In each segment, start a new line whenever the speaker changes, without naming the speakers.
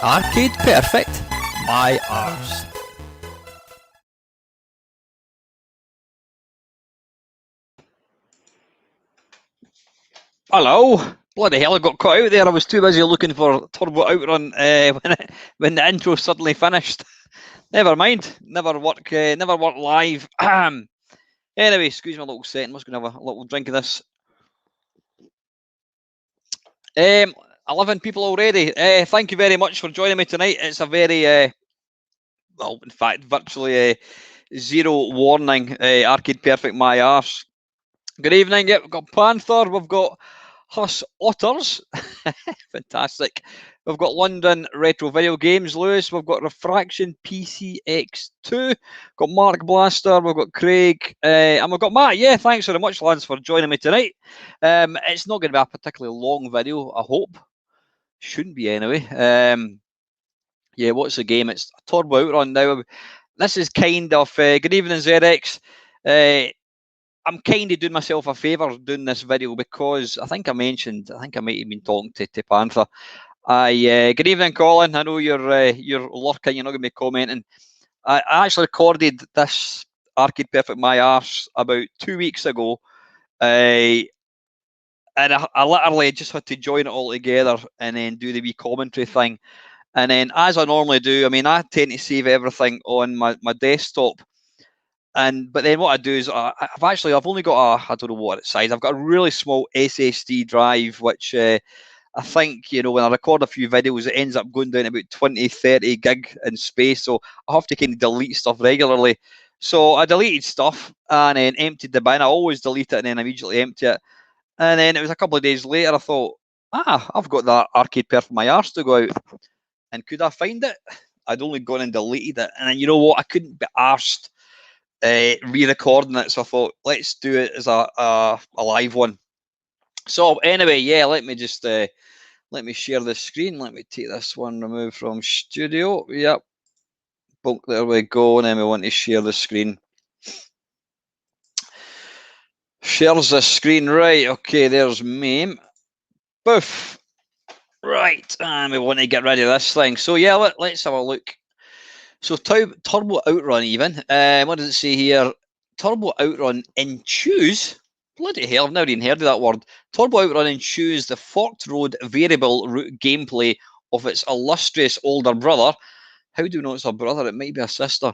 Arcade Perfect, my arse.
Hello! Bloody hell, I got cut out there. I was too busy looking for Turbo Outrun when the intro suddenly finished. Never mind. Never work live. Anyway, excuse me a little second. I'm just going to have a little drink of this. 11 people already. Thank you very much for joining me tonight. It's a very, well, in fact, virtually zero warning. Arcade Perfect, my arse. Good evening. Yep, we've got Panther. We've got Huss Otters. Fantastic. We've got London Retro Video Games, Lewis. We've got Refraction PCX2. Got Mark Blaster. We've got Craig. And we've got Matt. Yeah, thanks very much, lads, for joining me tonight. It's not going to be a particularly long video, I hope. Shouldn't be anyway. Yeah, what's the game? It's a Turbo Outrun now. This is kind of... good evening, ZX. I'm kind of doing myself a favour doing this video because I think I might have been talking to Panther. Good evening, Colin. I know you're lurking, you're not going to be commenting. I actually recorded this Arcade Perfect My Arse about 2 weeks ago. And I literally just had to join it all together and then do the wee commentary thing. And then, as I normally do, I mean, I tend to save everything on my desktop. But then what I do is I've only got I don't know what size. I've got a really small SSD drive, which I think, you know, when I record a few videos, it ends up going down about 20, 30 gig in space. So I have to kind of delete stuff regularly. So I deleted stuff and then emptied the bin. I always delete it and then immediately empty it. And then it was a couple of days later, I thought, I've got that Arcade Perfect My Arse to go out. And could I find it? I'd only gone and deleted it. And then, you know what? I couldn't be arsed re-recording it, so I thought let's do it as a live one. So anyway, yeah, let me just let me share the screen. Let me take this one removed from studio. Yep, boom, there we go. And then we want to share the screen. Shares the screen, right? Okay, there's me. Boof. Right, and we want to get rid of this thing. So yeah, let's have a look. So Turbo Outrun even. What does it say here? Turbo Outrun ensues. Bloody hell, I've never even heard of that word. Turbo Outrun ensues the forked road variable route gameplay of its illustrious older brother. How do you know it's a brother? It might be a sister.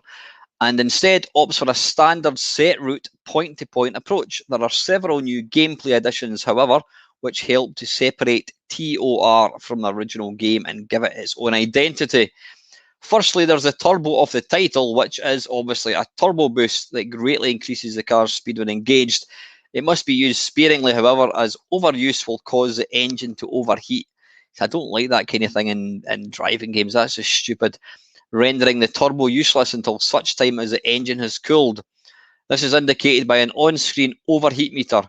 And instead opts for a standard set route point-to-point approach. There are several new gameplay additions, however, which help to separate TOR from the original game and give it its own identity. Firstly, there's the turbo of the title, which is obviously a turbo boost that greatly increases the car's speed when engaged. It must be used sparingly, however, as overuse will cause the engine to overheat. I don't like that kind of thing in driving games. That's just stupid. Rendering the turbo useless until such time as the engine has cooled. This is indicated by an on-screen overheat meter.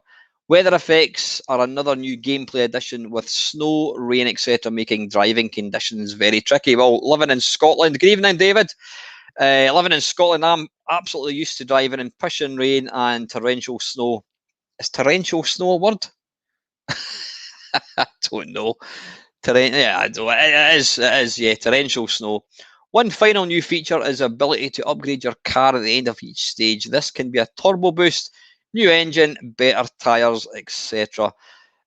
Weather effects are another new gameplay addition, with snow, rain, etc. making driving conditions very tricky. Well, living in Scotland, good evening, David. Living in Scotland, I'm absolutely used to driving in pissing rain and torrential snow. Is torrential snow a word? I don't know. Yeah, I don't. It is, yeah, torrential snow. One final new feature is the ability to upgrade your car at the end of each stage. This can be a turbo boost, new engine, better tyres, etc.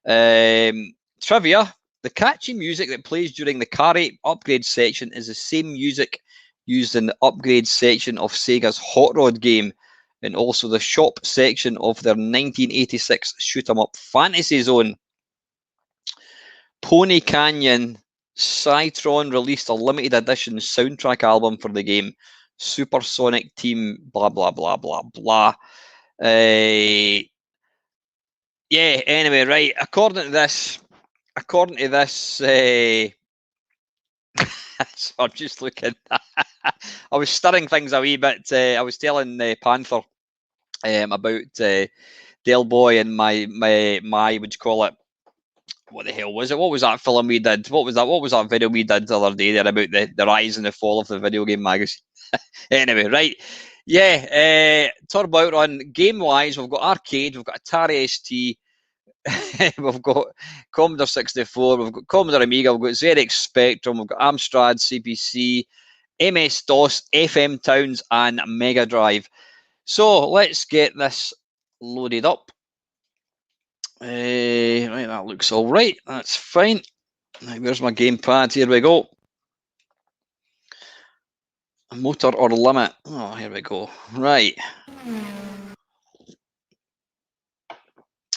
Trivia: the catchy music that plays during the car upgrade section is the same music used in the upgrade section of Sega's Hot Rod game, and also the shop section of their 1986 shoot-'em-up Fantasy Zone. Pony Canyon Cytron released a limited edition soundtrack album for the game. Supersonic Team, blah blah blah blah blah. Yeah. Anyway, right. According to this, so I'm just looking. I was stirring things a wee bit. I was telling Panther about Del Boy and my would you call it? What the hell was it? What was that film we did? What was that video we did the other day there about the rise and the fall of the video game magazine? Anyway, right. Yeah, Turbo Outrun, game-wise, we've got arcade, we've got Atari ST, we've got Commodore 64, we've got Commodore Amiga, we've got ZX Spectrum, we've got Amstrad CPC, MS-DOS, FM Towns, and Mega Drive. So let's get this loaded up. Right, that looks all right. That's fine. Now, where's my gamepad? Here we go. Motor or limit? Oh, here we go. Right.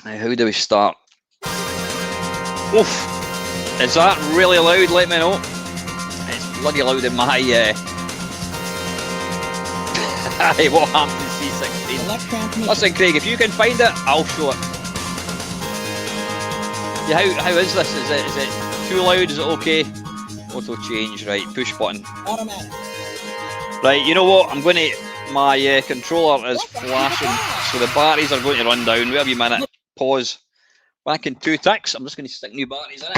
Now, how do we start? Oof! Is that really loud? Let me know. It's bloody loud in my. What happened to C16? Listen, Craig, if you can find it, I'll show it. Yeah, how is this? Is it too loud? Is it okay? Auto change, right? Push button.
Automatic.
Right, you know what? I'm going to. My controller is flashing, so the batteries are going to run down. Wait a minute. Pause. Back in 2 ticks. I'm just going to stick new batteries in it.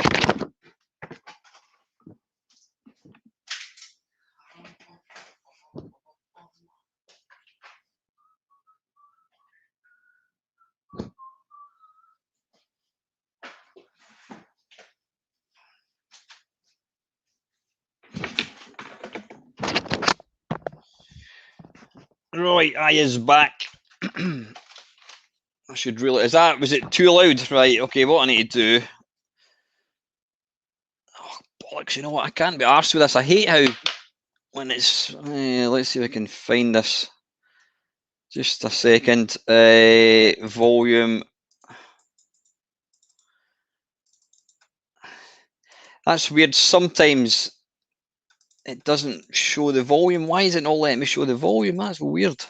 Right, I is back. I should really. Was it too loud? Right, okay, what I need to do. Oh, bollocks, you know what? I can't be arsed with this. I hate how when it's. Let's see if I can find this. Just a second. Volume. That's weird. Sometimes it doesn't show the volume. Why is it not letting me show the volume? That's weird.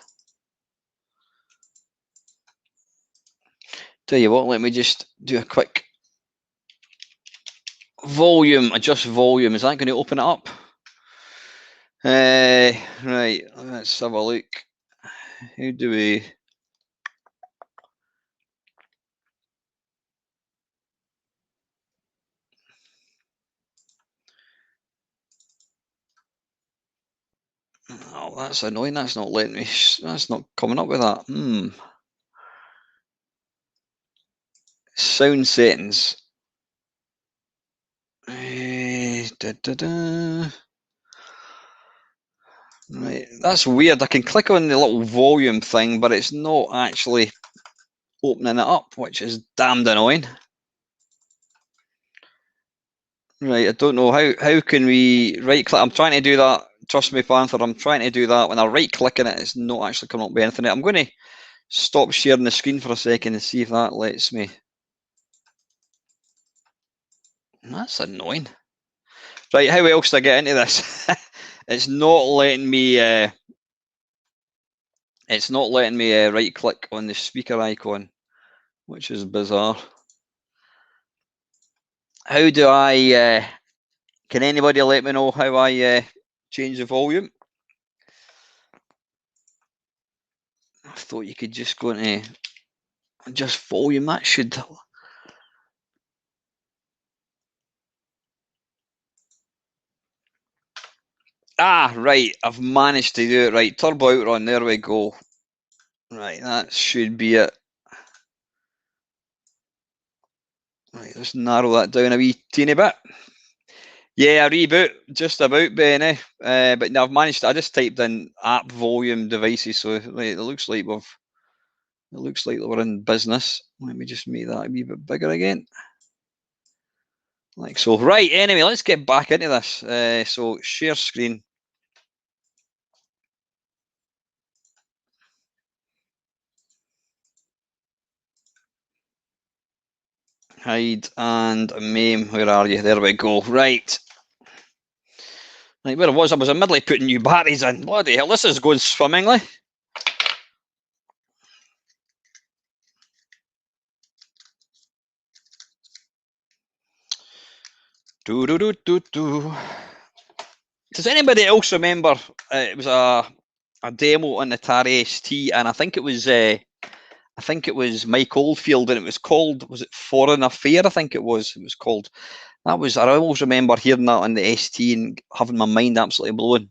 Tell you what, let me just do a quick volume, adjust volume. Is that going to open it up? Right, let's have a look. How do we... Oh, that's annoying. That's not letting me... That's not coming up with that. Sound settings. Right, that's weird. I can click on the little volume thing, but it's not actually opening it up, which is damned annoying. Right, I don't know how can we right click. I'm trying to do that. Trust me, Panther. I'm trying to do that. When I right click on it, it's not actually coming up with anything. I'm going to stop sharing the screen for a second and see if that lets me. That's annoying. Right, how else do I get into this? It's not letting me. It's not letting me right click on the speaker icon. which is bizarre. How do I, can anybody let me know how I change the volume? I thought you could just go into just volume, that should... Ah, right, I've managed to do it right. Turbo Outrun, there we go. Right, that should be it. Right, let's narrow that down a wee teeny bit. Yeah, a reboot, just about, Benny. But no, I've managed to, I just typed in app volume devices, so it looks like we're in business. Let me just make that a wee bit bigger again. Like so. Right, anyway, let's get back into this. So share screen. Hide and maim. Where are you? There we go. Right. Right, where I was in the middle of putting new batteries in. Bloody hell, this is going swimmingly. Does anybody else remember? It was a demo on Atari ST, and I think it was Mike Oldfield, and it was called, was it Foreign Affair? I think it was called. I always remember hearing that on the ST and having my mind absolutely blown.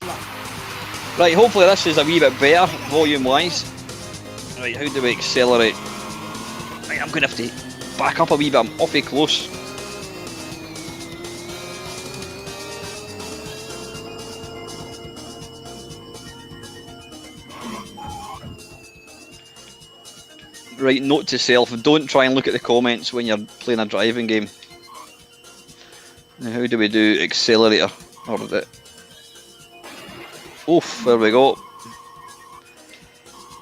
Right, hopefully this is a wee bit better volume wise. Right, how do we accelerate? Right, I'm going to have to back up a wee bit. I'm awfully close. Right, note to self, don't try and look at the comments when you're playing a driving game. Now, how do we do accelerator? Or the... Oof, there we go.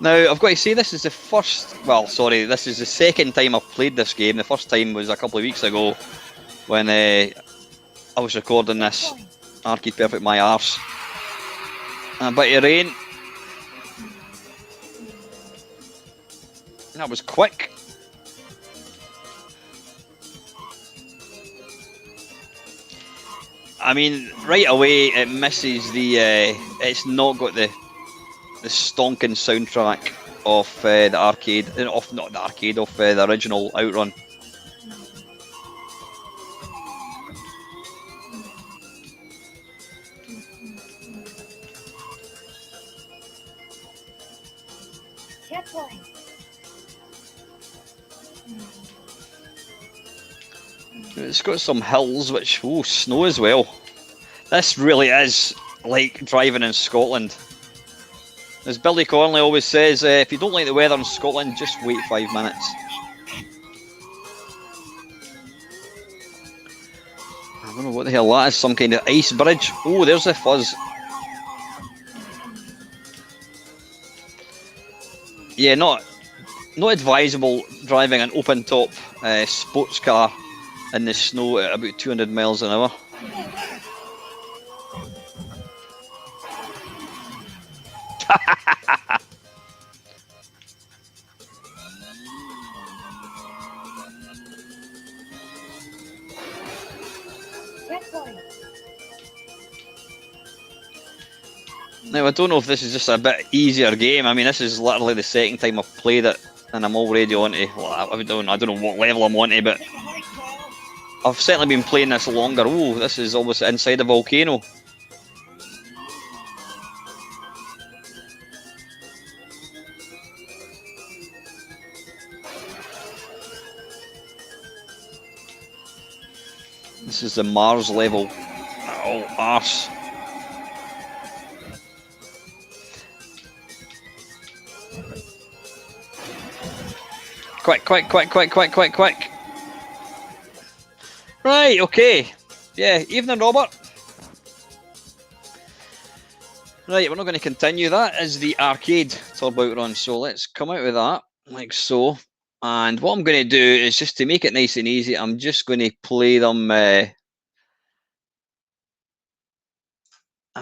Now, I've got to say, this is the first... Well, sorry, this is the second time I've played this game. The first time was a couple of weeks ago when I was recording this Arcade Perfect My Arse. And a bit of rain. That was quick. I mean, right away it misses the. It's not got the stonking soundtrack of the arcade, not the arcade, of the original Outrun. It's got some hills, which, oh, snow as well. This really is like driving in Scotland. As Billy Connolly always says, if you don't like the weather in Scotland, just wait 5 minutes. I don't know what the hell that is, some kind of ice bridge. Oh, there's the fuzz. Yeah, not advisable driving an open top sports car in the snow at about 200 miles an hour. Now, I don't know if this is just a bit easier game. I mean, this is literally the second time I've played it, and I'm already on to, well, I don't know what level I'm on to, but I've certainly been playing this longer. Oh, this is almost inside a volcano. This is the Mars level. Oh, arse. Quick. Right, okay. Yeah, evening, Robert. Right, we're not going to continue. That is the arcade Turbo Outrun. So let's come out with that, like so. And what I'm going to do is, just to make it nice and easy, I'm just going to play them. I'm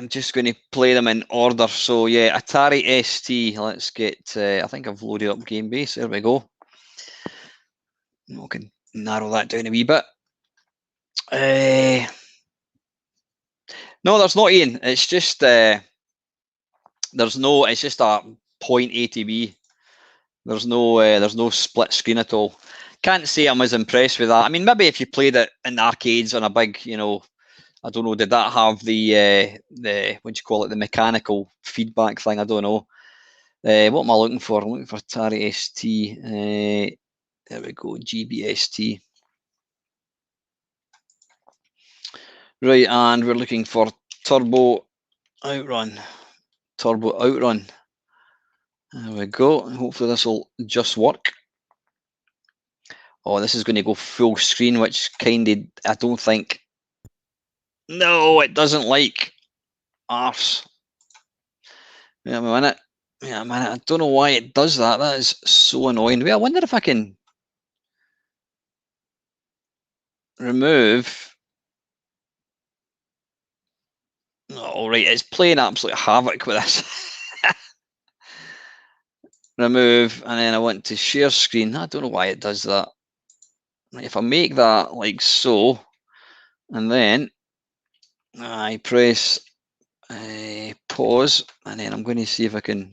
just going to play them in order. So yeah, Atari ST. Let's get. I think I've loaded up Game Base. There we go. I can narrow that down a wee bit. No, there's not, Ian. It's just there's no. It's just a point A to B. There's no split screen at all. Can't say I'm as impressed with that. I mean, maybe if you played it in the arcades on a big, I don't know, did that have the what do you call it, the mechanical feedback thing? I don't know. What am I looking for? I'm looking for Atari ST. There we go, GBST. Right, and we're looking for Turbo Outrun. Turbo Outrun. There we go. Hopefully this will just work. Oh, this is going to go full screen, which kind of, I don't think. No, it doesn't like Arse. Wait a minute. I don't know why it does that. That is so annoying. Wait, I wonder if I can remove. Oh, right, it's playing absolute havoc with this. Remove, and then I want to share screen. I don't know why it does that. If I make that like so, and then I press pause, and then I'm going to see if I can.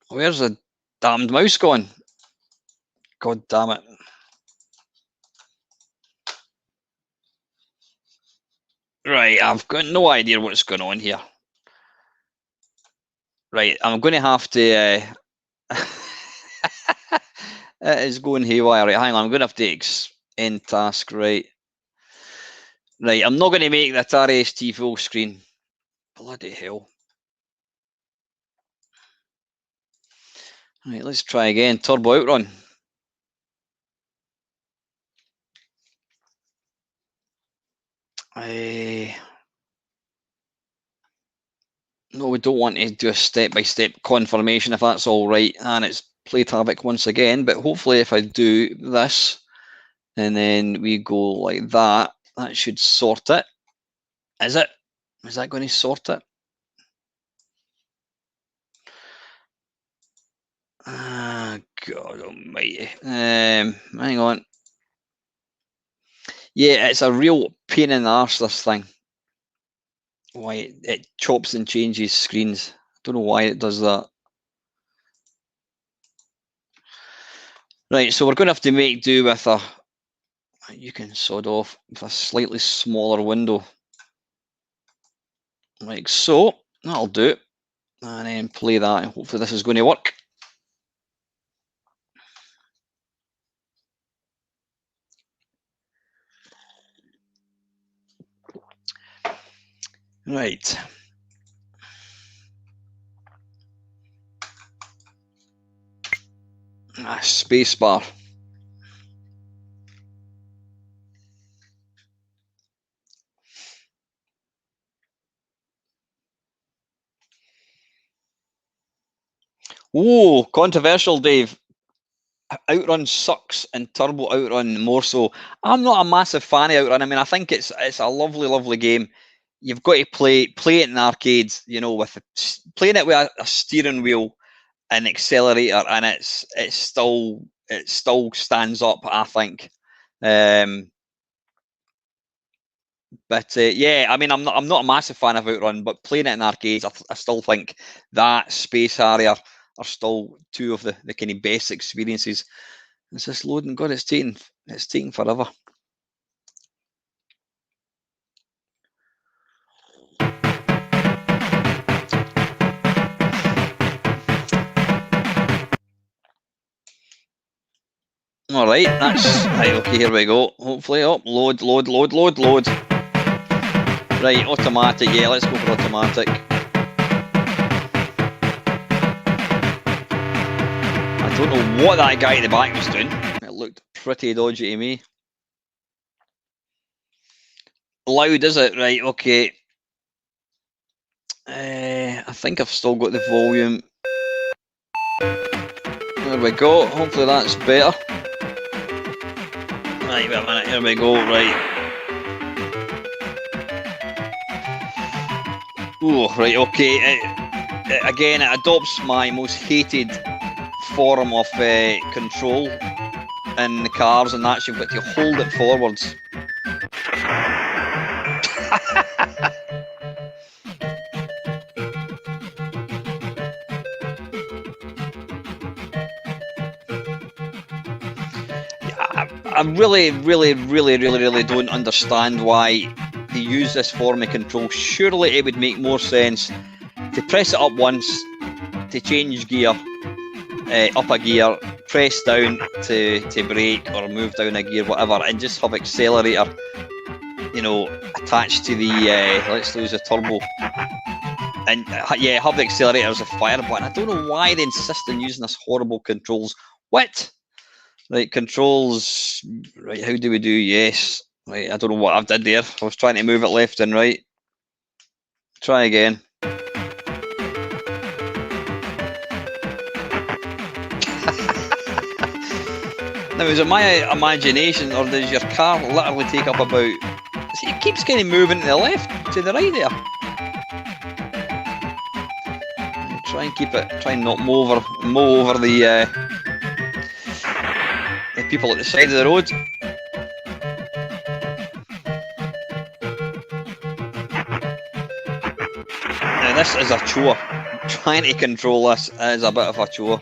Where's the damned mouse gone? God damn it. Right, I've got no idea what's going on here. Right, I'm going to have to. It is going haywire. Right, hang on, I'm going to have to end task. Right, I'm not going to make the Atari ST full screen. Bloody hell. Right, let's try again. Turbo Outrun. No, we don't want to do a step-by-step confirmation if that's all right. And it's played havoc once again, but hopefully if I do this and then we go like that, that should sort it. Is it? Is that going to sort it? Ah, God almighty. Hang on. Yeah, it's a real pain in the arse, this thing. Why it chops and changes screens. I don't know why it does that. Right, so we're going to have to make do with a, you can sod off, with a slightly smaller window. Like so, that'll do. And then play that, and hopefully this is going to work. Right. Space bar. Oh, controversial, Dave. Outrun sucks and Turbo Outrun more so. I'm not a massive fan of Outrun. I mean, I think it's a lovely game. You've got to play it in arcades, with playing it with a steering wheel, an accelerator, and it still stands up, I think. But yeah, I mean, I'm not a massive fan of Outrun, but playing it in arcades, I still think that Space Harrier are still two of the kind of best experiences. Is this loading? God, it's taking forever. All right, that's right. Okay, here we go. Hopefully, load. Right, automatic. Yeah, let's go for automatic. I don't know what that guy at the back was doing. It looked pretty dodgy to me. Loud, is it? Right, okay. I think I've still got the volume. There we go. Hopefully that's better. Right, wait a minute. Here we go. Right. Oh, right. Okay. Again, it adopts my most hated form of control in the cars, and that's you've got to hold it forwards. I really don't understand why they use this form of control. Surely it would make more sense to press it up once to change gear, up a gear, press down to brake or move down a gear, whatever, and just have accelerator, you know, attached to the let's lose the turbo, and yeah, have the accelerator as a fire button. I don't know why they insist on using this horrible controls. What? Right, controls. Right, how do we do? Yes. Right, I don't know what I've did there. I was trying to move it left and right. Try again. Now, is it my imagination, or does your car literally take up about... See, it keeps kind of moving to the left, to the right there. Try and keep it, try and not mow over the people at the side of the road. Now this is a chore. Trying to control this is a bit of a chore.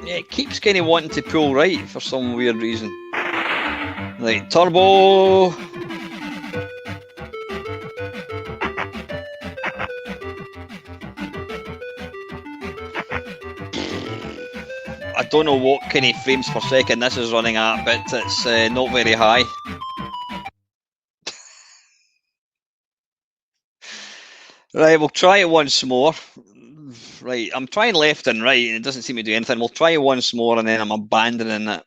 Yeah, it keeps kind of wanting to pull right for some weird reason. Right, turbo. I don't know what kind of frames per second this is running at, but it's not very high. Right, we'll try it once more. Right, I'm trying left and right, and it doesn't seem to do anything. We'll try it once more, and then I'm abandoning it.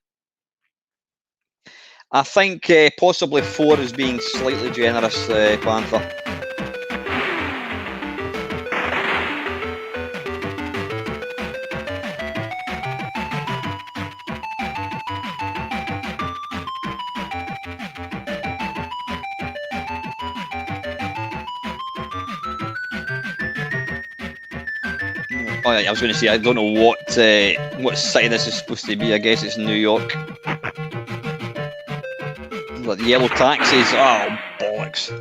I think possibly 4 is being slightly generous, Panther. Oh, yeah, I was going to say, I don't know what city this is supposed to be. I guess it's New York. Like the yellow taxis. Oh, bollocks.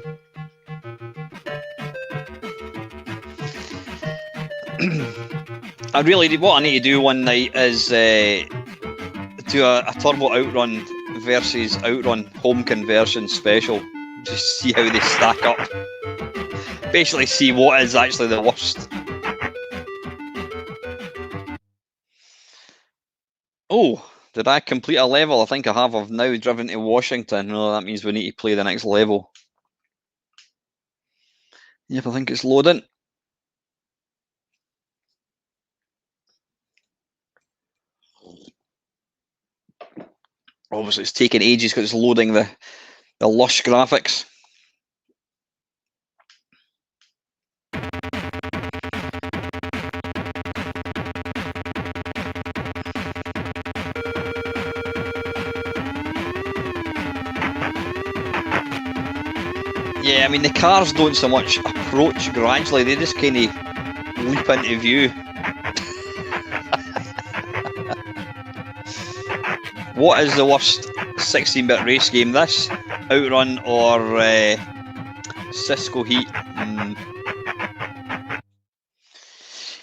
What I need to do one night is do a Turbo Outrun versus Outrun home conversion special. Just see how they stack up. Basically see what is actually the worst. Oh, did I complete a level? I think I have. I've now driven to Washington. No, that means we need to play the next level. Yep, I think it's loading. Obviously, it's taking ages because it's loading the lush graphics. Yeah, I mean, the cars don't so much approach gradually, they just kind of leap into view. What is the worst 16-bit race game? This, Outrun, or Cisco Heat?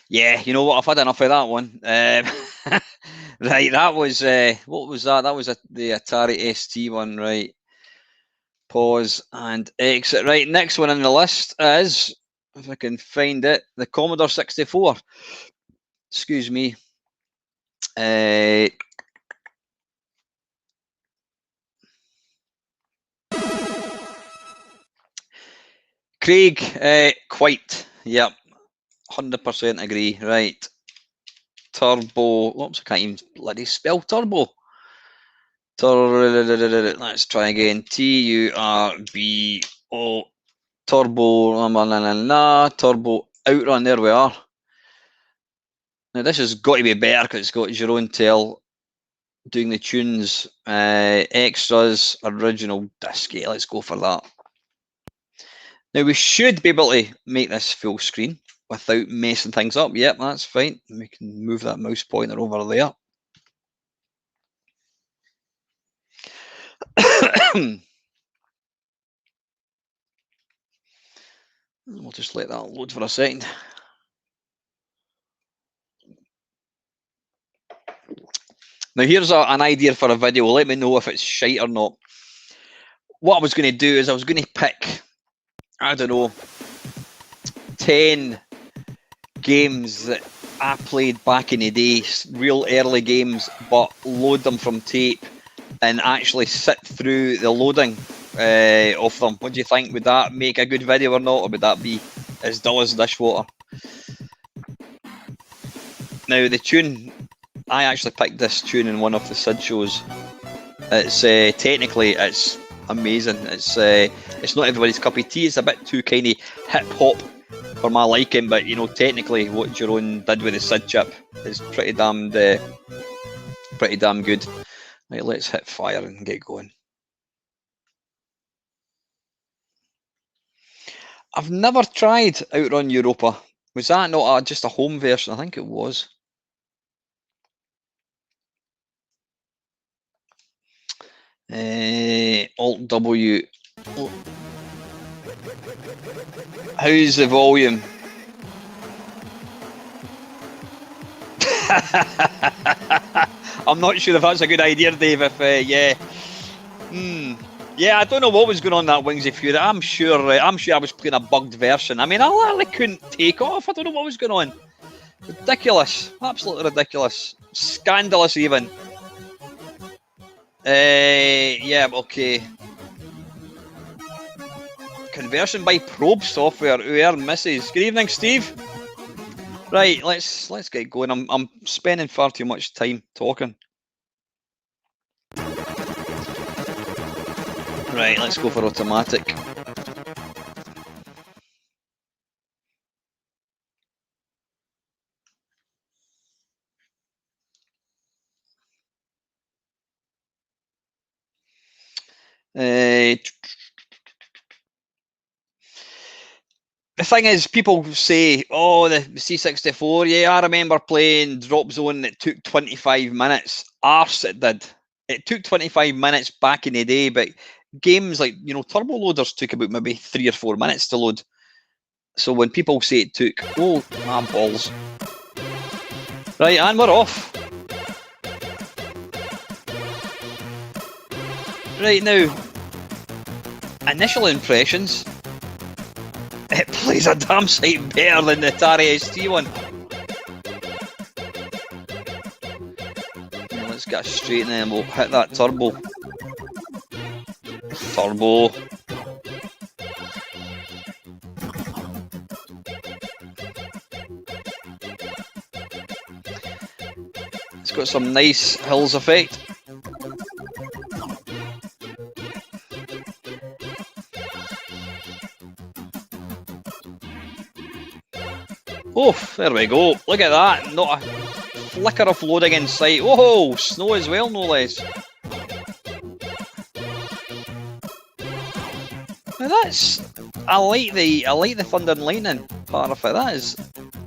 Yeah, you know what? I've had enough of that one. Right, that was what was that? That was the Atari ST one, right? Pause and exit. Right, next one on the list is, if I can find it, the Commodore 64. Excuse me. Craig, quite. Yep, 100% agree. Right. Turbo. Oops, I can't even bloody spell turbo. Let's try again. Turbo. Turbo. Turbo Outrun. There we are. Now this has got to be better because it's got Jerome Tell doing the tunes. Extras, original disc. Let's go for that. Now we should be able to make this full screen without messing things up. Yep, that's fine. We can move that mouse pointer over there. We'll just let that load for a second. Now here's an idea for a video. Let me know if it's shite or not. What I was going to do is I was going to pick, I don't know, 10 games that I played back in the day, real early games, but load them from tape and actually sit through the loading of them. What do you think? Would that make a good video or not, or would that be as dull as dishwater? Now the tune, I actually picked this tune in one of the SID shows. It's technically it's amazing. It's not everybody's cup of tea. It's a bit too kind of hip hop for my liking, but you know, technically what Jerome did with the SID chip is pretty damn good. Right, let's hit fire and get going. I've never tried Outrun Europa. Was that not just a home version? I think it was. Alt W. How's the volume? I'm not sure if that's a good idea, Dave. If yeah, yeah, I don't know what was going on that Wings of Fury. I'm sure I was playing a bugged version. I mean, I literally couldn't take off. I don't know what was going on. Ridiculous, absolutely ridiculous, scandalous even. Yeah, okay. Conversion by probe software. Whoever misses. Good evening, Steve. Right, let's get going. I'm spending far too much time talking. Right, let's go for automatic. The thing is, people say, oh, the C64, yeah, I remember playing Drop Zone, it took 25 minutes. Arse, it did. It took 25 minutes back in the day, but games like, you know, turbo loaders took about maybe 3 or 4 minutes to load. So when people say it took, oh, my balls. Right, and we're off. Right, now, initial impressions. It plays a damn sight better than the Atari ST one. Now let's get straight in and we'll hit that turbo. Turbo. It's got some nice hills effect. Oh, there we go. Look at that. Not a flicker of loading in sight. Whoa, snow as well, no less. Now that's, I like the thunder and lightning part of it. That is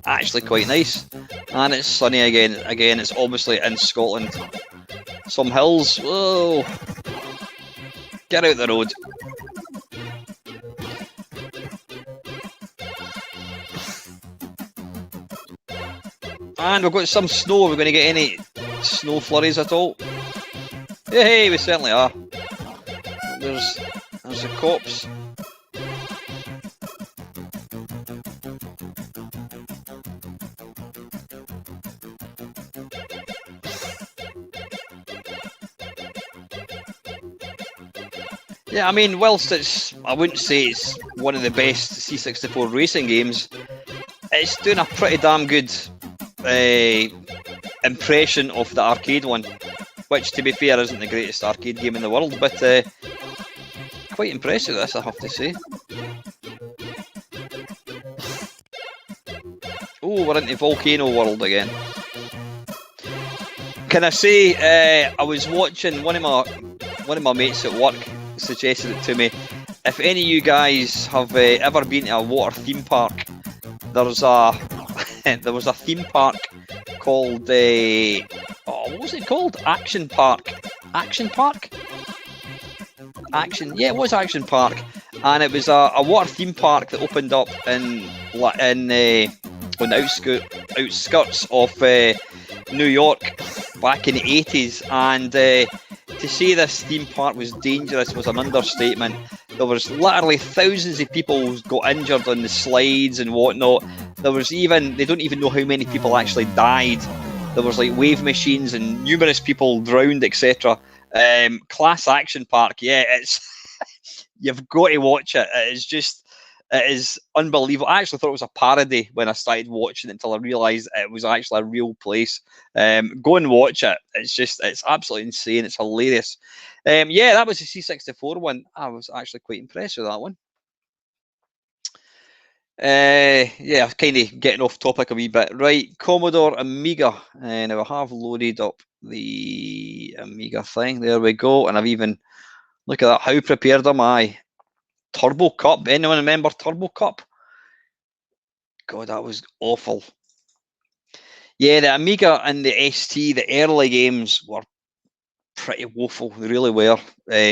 actually quite nice. And it's sunny again. Again, it's obviously in Scotland. Some hills. Whoa. Get out the road. And we've got some snow. Are we going to get any snow flurries at all? Hey, we certainly are. There's the cops. Yeah, I mean, whilst I wouldn't say it's one of the best C64 racing games, it's doing a pretty damn good impression of the arcade one, which to be fair isn't the greatest arcade game in the world, but quite impressive this, I have to say. Oh, we're into Volcano World again. Can I say I was watching one of my mates at work suggested it to me. if any of you guys have ever been to a water theme park, there's a there was a theme park called what was it called? Action Park. Action Park? Yeah, it was Action Park, and it was a water theme park that opened up on the outskirts of New York back in the 80s, and to say this theme park was dangerous was an understatement. There was literally thousands of people got injured on the slides and whatnot. There was they don't even know how many people actually died. There was like wave machines and numerous people drowned, etc. Class Action Park, yeah, it's you've got to watch it. It is unbelievable. I actually thought it was a parody when I started watching it until I realised it was actually a real place. Go and watch it. It's absolutely insane. It's hilarious. Yeah, that was the C64 one. I was actually quite impressed with that one. Yeah, kind of getting off topic a wee bit. Right, Commodore Amiga. Now I have loaded up the Amiga thing. There we go. And I've even, look at that, how prepared am I? Turbo Cup. Anyone remember Turbo Cup? God, that was awful. Yeah, the Amiga and the ST, the early games were pretty woeful. They really were.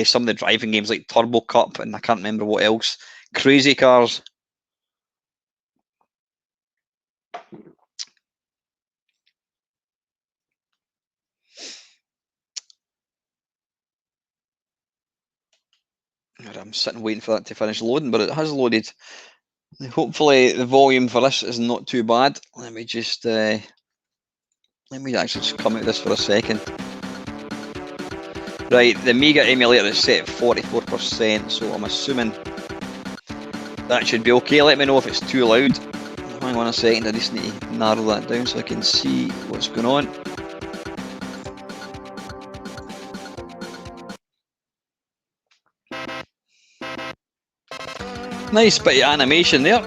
Some of the driving games like Turbo Cup, and I can't remember what else. Crazy Cars. I'm sitting waiting for that to finish loading, but it has loaded. Hopefully the volume for this is not too bad. Let me actually just come out of this for a second. Right, the Amiga emulator is set at 44%, so I'm assuming that should be okay. Let me know if it's too loud. Hang on a second, I just need to narrow that down so I can see what's going on. Nice bit of animation there.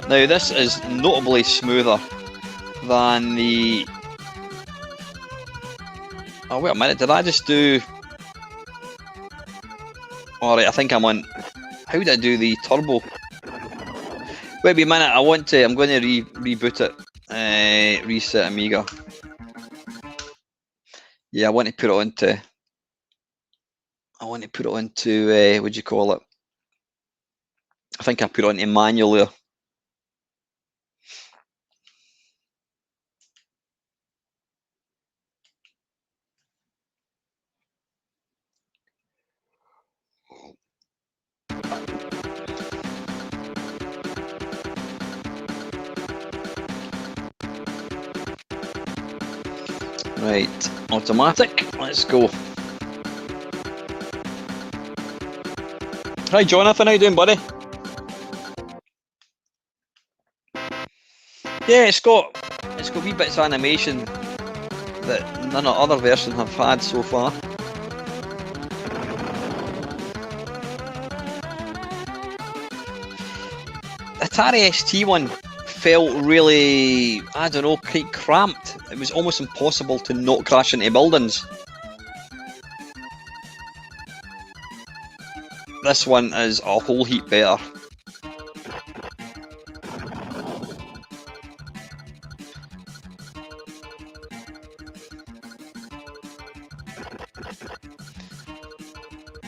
Now this is notably smoother than the... Oh wait a minute, did I just do... Alright, I think I'm on... How did I do the turbo? Wait a minute, I'm going to reboot it. Reset Amiga. Yeah, I want to put it onto... what do you call it? I think I put it onto manual there. Right, automatic, let's go. Hi Jonathan, how you doing, buddy? Yeah, it's got wee bits of animation that none of the other versions have had so far. Atari ST one felt really, I don't know, quite cramped. It was almost impossible to not crash into buildings. This one is a whole heap better.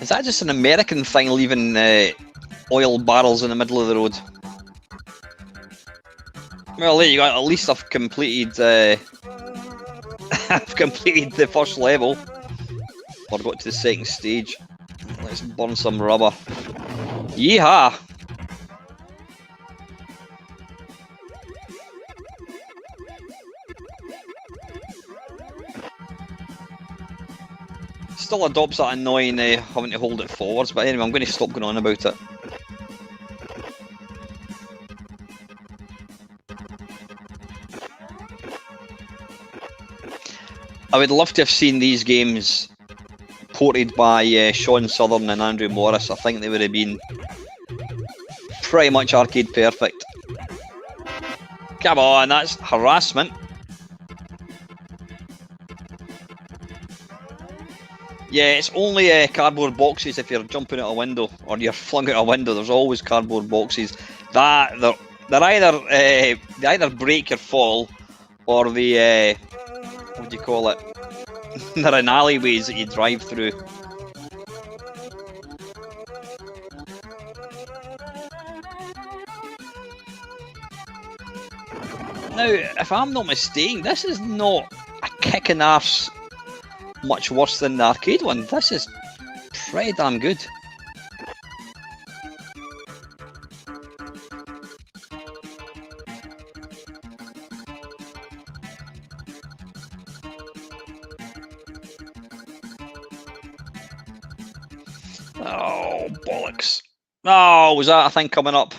Is that just an American thing, leaving oil barrels in the middle of the road? Well, there you go. At least I've completed. I've completed the first level. Or got to the second stage. Let's burn some rubber. Yeehaw! Still adopts that annoying having to hold it forwards, but anyway, I'm going to stop going on about it. I would love to have seen these games ported by Sean Southern and Andrew Morris. I think they would have been pretty much arcade perfect. Come on, that's harassment. Yeah, it's only cardboard boxes if you're jumping out a window or you're flung out a window. There's always cardboard boxes. That they're either they either break or fall, or the what do you call it? They're in alleyways that you drive through. Now, if I'm not mistaken, this is not a kicking arse much worse than the arcade one. This is pretty damn good. Oh, bollocks. Oh, was that a thing coming up?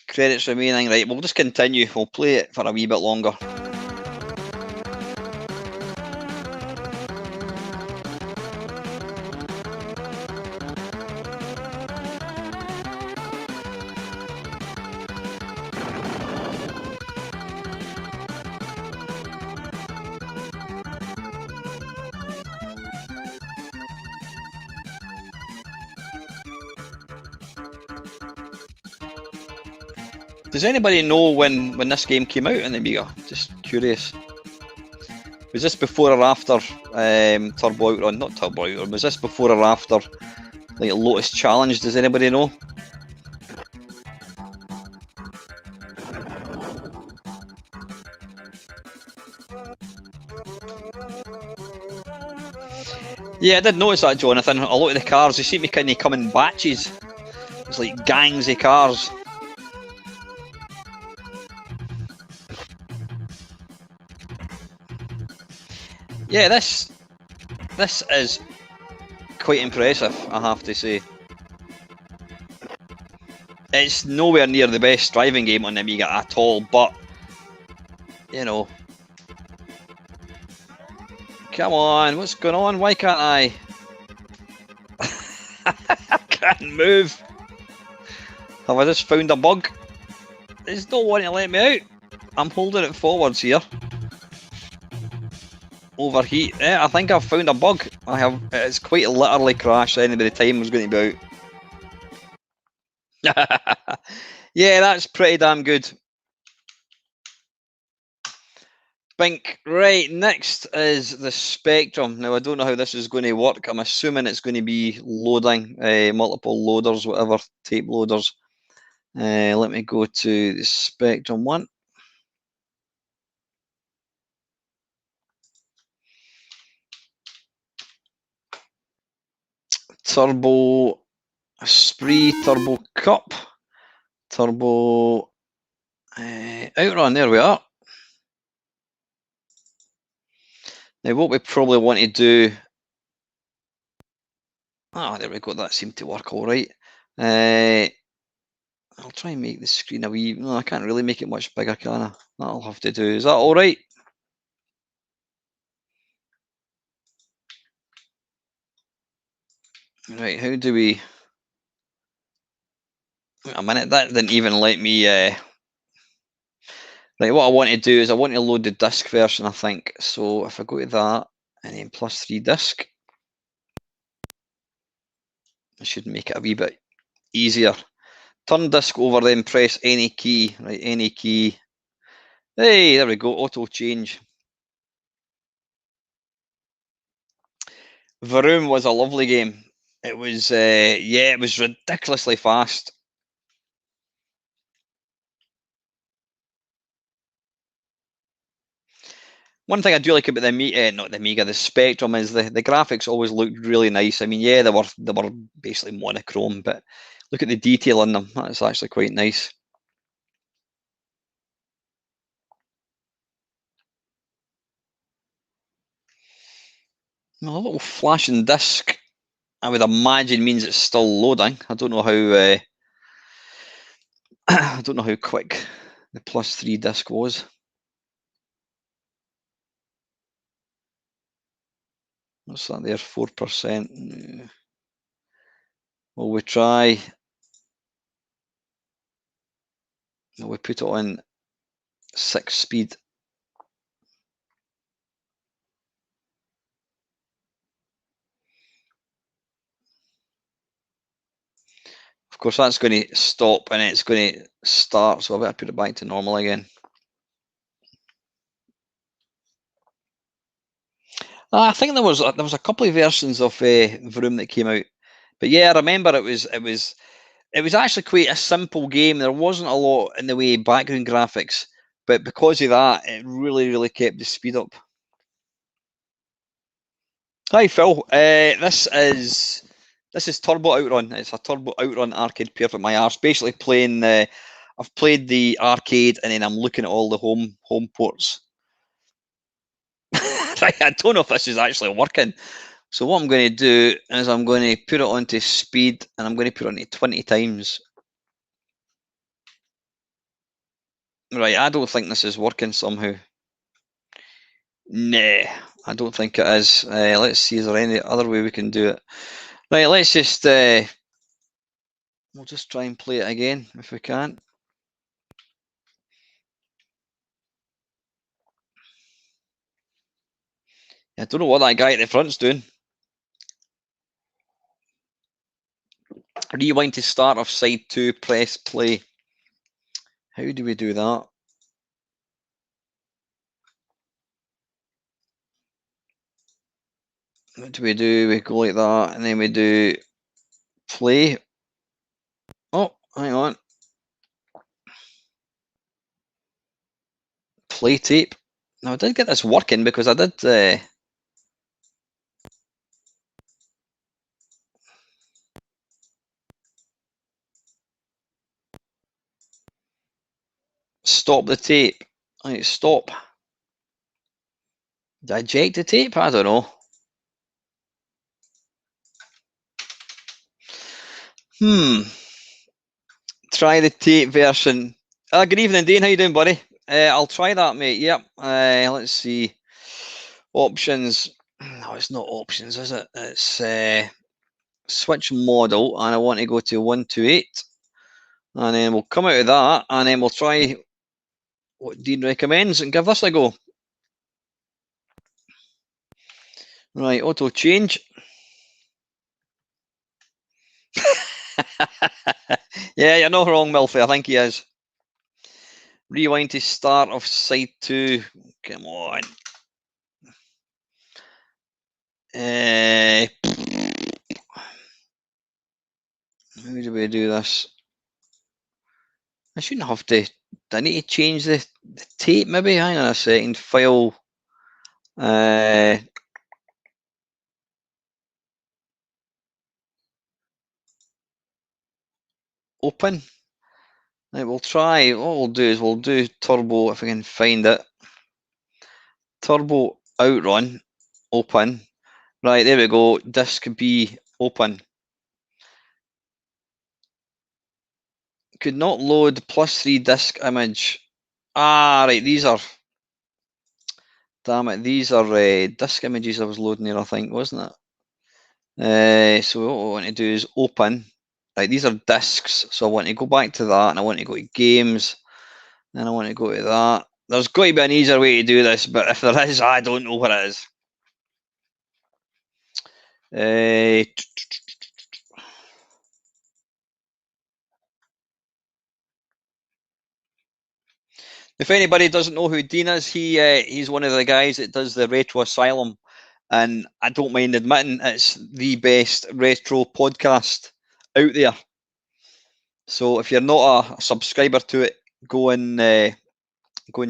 Credits remaining. Right, we'll just continue. We'll play it for a wee bit longer. Does anybody know when this game came out in the Amiga? Just curious. Was this before or after Turbo Outrun? Not Turbo Outrun. Was this before or after like Lotus Challenge? Does anybody know? Yeah, I did notice that, Jonathan. A lot of the cars, they seem to kind of come in batches. It's like gangs of cars. Yeah, this is quite impressive, I have to say. It's nowhere near the best driving game on the Amiga at all, but you know. Come on, what's going on? Why can't I? I can't move. Have I just found a bug? It's not wanting to let me out. I'm holding it forwards here. Overheat. Yeah, I think I've found a bug. I have. It's quite literally crashed any by the time was going to be out. Yeah, that's pretty damn good. Bink. Right, next is the Spectrum. Now, I don't know how this is going to work. I'm assuming it's going to be loading, multiple loaders, whatever, tape loaders. Let me go to the Spectrum one. Turbo Spree, Turbo Cup, Turbo Outrun. There we are. Now, what we probably want to do. Ah, there we go. That seemed to work all right. I'll try and make the screen a wee. No, I can't really make it much bigger, can I? That'll have to do. Is that all right? Right, how do we... Wait a minute, that didn't even let me... Right, what I want to do is I want to load the disc version, I think. So if I go to that, and then +3 disc, I should make it a wee bit easier. Turn disc over, then press any key. Right, any key. Hey, there we go, auto change. Vroom was a lovely game. It was, yeah, it was ridiculously fast. One thing I do like about the not the Amiga, the Spectrum is the graphics always looked really nice. I mean, yeah, they were basically monochrome, but look at the detail in them. That's actually quite nice. A little flashing disc, I would imagine, means it's still loading. I don't know how. I don't know how quick the +3 disc was. What's that there? 4%. Well, we try. Well, we put it on 6 speed. Of course, that's going to stop and it's going to start, so I better put it back to normal again. I think there was a couple of versions of Vroom that came out, but yeah, I remember it was actually quite a simple game. There wasn't a lot in the way of background graphics, but because of that, it really kept the speed up. Hi Phil, this is Turbo Outrun. It's a Turbo Outrun arcade perfect my arse. Basically playing. I've played the arcade and then I'm looking at all the home ports. Right, I don't know if this is actually working. So what I'm going to do is I'm going to put it onto speed and I'm going to put it onto 20 times. Right, I don't think this is working somehow. Nah, I don't think it is. Let's see, is there any other way we can do it? Right, let's just we'll just try and play it again if we can. I don't know what that guy at the front's doing. Rewind to start of side 2, press play. How do we do that? What do? We go like that, and then we do play. Oh, hang on. Play tape. Now, I did get this working because I did... stop the tape. Right, stop. Did I eject the tape? I don't know. Try the tape version. Good evening, Dean. How you doing, buddy? I'll try that, mate. Yep. Let's see. Options. No, it's not options, is it? It's switch model, and I want to go to 128. And then we'll come out of that, and then we'll try what Dean recommends and give this a go. Right, auto change. Yeah, you're not wrong, Milfy. I think he is. Rewind to start of side 2. Come on. How do we do this? I shouldn't have to. Do I need to change the tape maybe? Hang on a second. File. Open. Right, we'll try. What we'll do is we'll do turbo if I can find it. Turbo Outrun. Open. Right, there we go. Disk B open. Could not load +3 disk image. Ah, right. These are. Damn it. These are disk images I was loading here, I think, wasn't it? So what I want to do is open. Right, these are disks. So I want to go back to that and I want to go to games. Then I want to go to that. There's got to be an easier way to do this, but if there is, I don't know what it is. If anybody doesn't know who Dean is, he's one of the guys that does the Retro Asylum, and I don't mind admitting it's the best retro podcast out there. So if you're not a subscriber to it, go and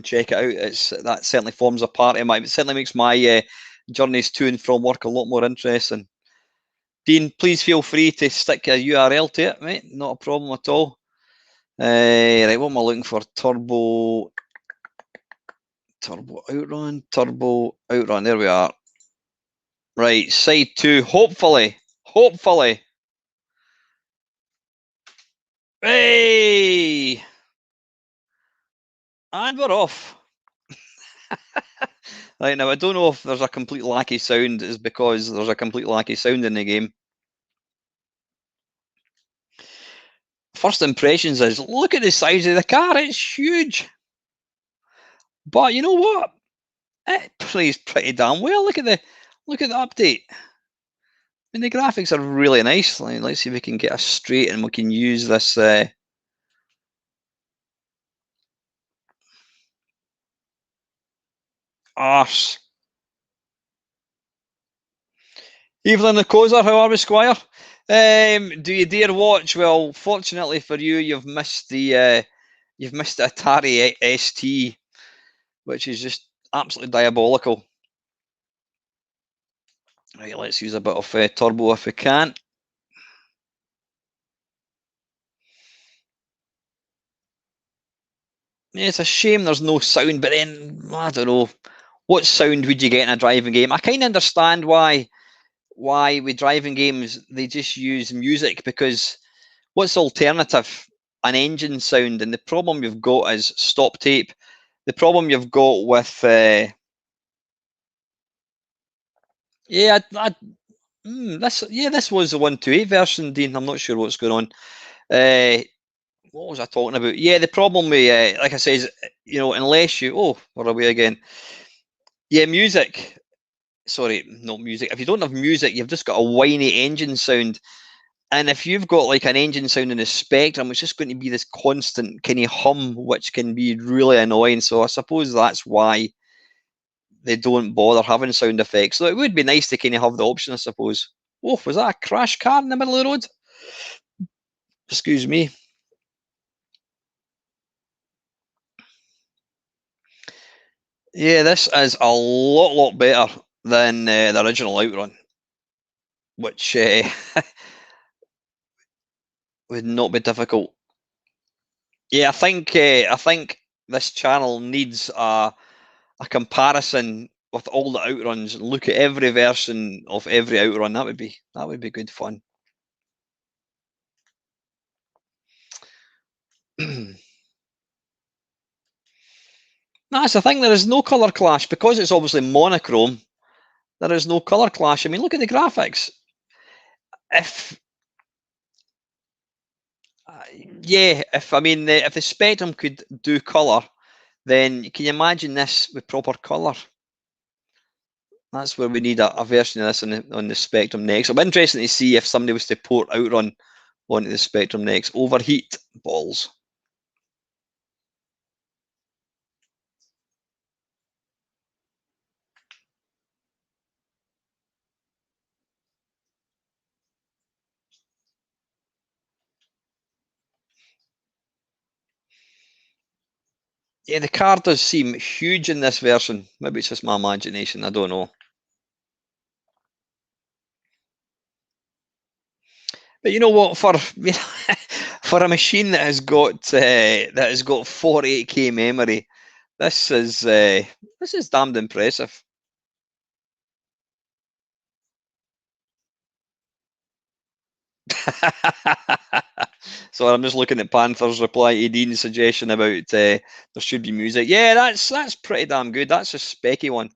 check it out. That certainly forms a part of it certainly makes my journeys to and from work a lot more interesting. Dean, please feel free to stick a URL to it, mate. Not a problem at all. Right, what am I looking for? Turbo Outrun. There we are. Right, side 2. Hopefully. Hey! And we're off. Right, now I don't know if there's a complete lack of sound. Is because there's a complete lack of sound in the game. First impressions is, look at the size of the car. It's huge. But you know what? It plays pretty damn well. Look at the update. mean, the graphics are really nice. Let's see if we can get us straight and we can use this. Arse. Evelyn the Cozer, how are we, Squire? Do you dare watch? Well, fortunately for you, you've missed the Atari ST, which is just absolutely diabolical. Right, let's use a bit of turbo if we can. Yeah, it's a shame there's no sound, but then I don't know what sound would you get in a driving game. I kind of understand why with driving games they just use music, because what's the alternative? An engine sound, and the problem you've got is stop tape. The problem you've got with this was the 128 version, Dean. I'm not sure what's going on. What was I talking about? Yeah, the problem with like I say is, unless you we're away again. Yeah, music. Sorry, not music. If you don't have music, you've just got a whiny engine sound. And if you've got like an engine sound in the Spectrum, it's just going to be this constant kind of hum, which can be really annoying. So I suppose that's why they don't bother having sound effects. So it would be nice to kind of have the option, I suppose. Oh, was that a crash car in the middle of the road? Excuse me. Yeah, this is a lot better than the original Outrun, which would not be difficult. Yeah, I think this channel needs a comparison with all the Outruns. Look at every version of every Outrun. That would be good fun. That's the thing. There is no color clash because it's obviously monochrome. There is no color clash. I mean, look at the graphics. If if the Spectrum could do color, then can you imagine this with proper color? That's where we need a version of this on the Spectrum next. It'll be interesting to see if somebody was to port Outrun onto the Spectrum next. Overheat balls. Yeah, the car does seem huge in this version. Maybe it's just my imagination. I don't know. But you know what? For for a machine that has got 48K memory, this is damned impressive. So I'm just looking at Panther's reply to Dean's suggestion about there should be music. Yeah, that's pretty damn good. That's a specky one.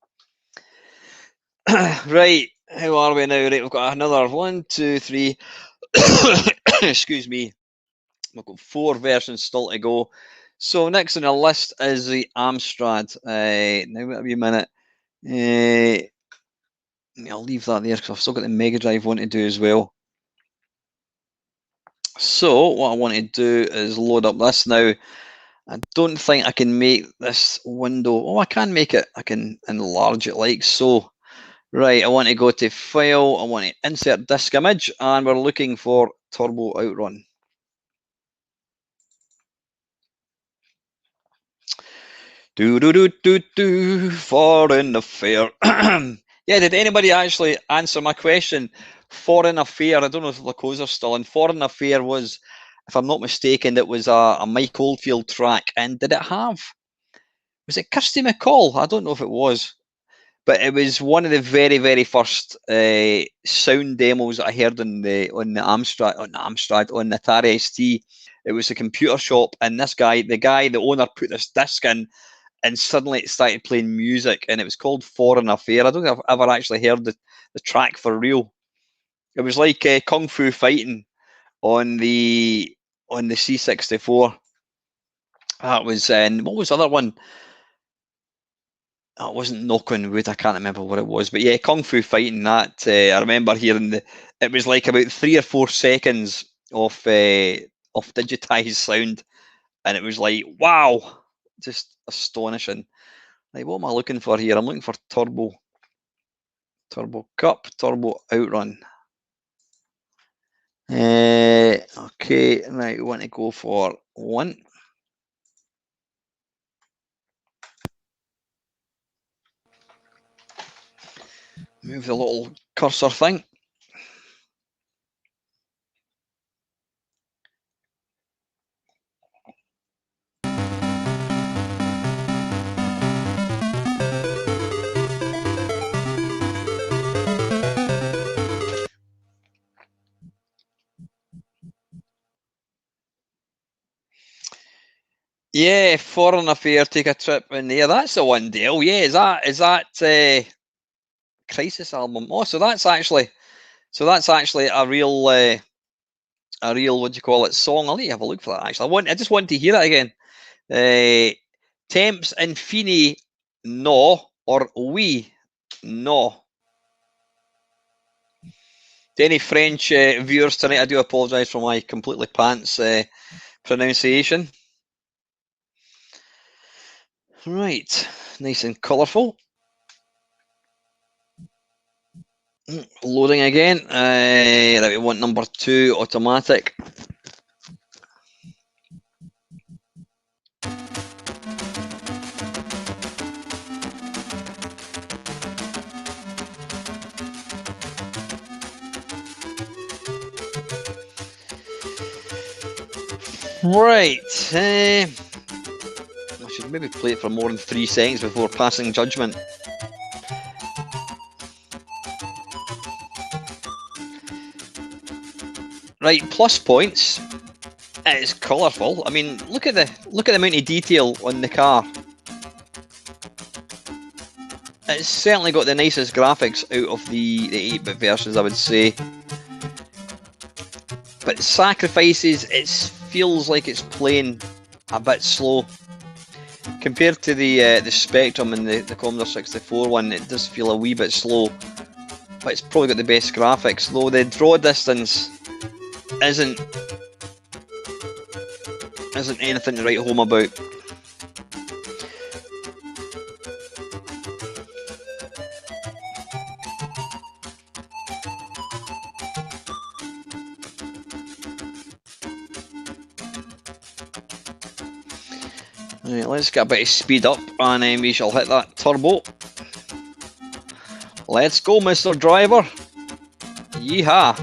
Right, how are we now? Right, we've got another 1, 2, 3. Excuse me. We've got 4 versions still to go. So next on the list is the Amstrad. Now wait a wee minute. I'll leave that there because I've still got the Mega Drive one to do as well. So what I want to do is load up this now. I don't think I can make this window. Oh, I can make it. I can enlarge it like so. Right, I want to go to File. I want to insert disk image, and we're looking for Turbo Outrun. Foreign affair. Yeah, did anybody actually answer my question? Foreign affair. I don't know if the codes are still in. Foreign affair was, if I'm not mistaken, it was a Mike Oldfield track. And did it have? Was it Kirsty McCall? I don't know if it was, but it was one of the very first sound demos that I heard on the Amstrad on the Atari ST. It was a computer shop, and the owner put this disc in, and suddenly it started playing music, and it was called Foreign Affair. I don't think I've ever actually heard the track for real. It was like Kung Fu Fighting on the C64. That was, and what was the other one? it wasn't knock on wood. I can't remember what it was, but yeah, Kung Fu Fighting. That I remember hearing it was like about 3 or 4 seconds of digitized sound, and it was like, wow, just astonishing. Like, what am I looking for here? I'm looking for Turbo Cup, Turbo Outrun. Okay, now we want to go for 1. Move the little cursor thing. Yeah, foreign affair, take a trip in there. That's the one, Dale. Yeah, is that Crisis album? Oh, so that's actually a real what do you call it, song. I'll let you have a look for that. Actually, I just want to hear it again. Temps infini no or oui no. To any French viewers tonight, I do apologise for my completely pants pronunciation. Right, nice and colourful. Loading again. Right, we want number 2 automatic. Right. I should maybe play it for more than 3 seconds before passing judgment. Right, plus points. It's colourful. I mean, look at the amount of detail on the car. It's certainly got the nicest graphics out of the 8-bit versions, I would say. But sacrifices, it feels like it's playing a bit slow. Compared to the Spectrum and the Commodore 64 one, it does feel a wee bit slow. But it's probably got the best graphics, though the draw distance isn't anything to write home about. Right, let's get a bit of speed up and then we shall hit that turbo. Let's go, Mr. Driver. Yeehaw.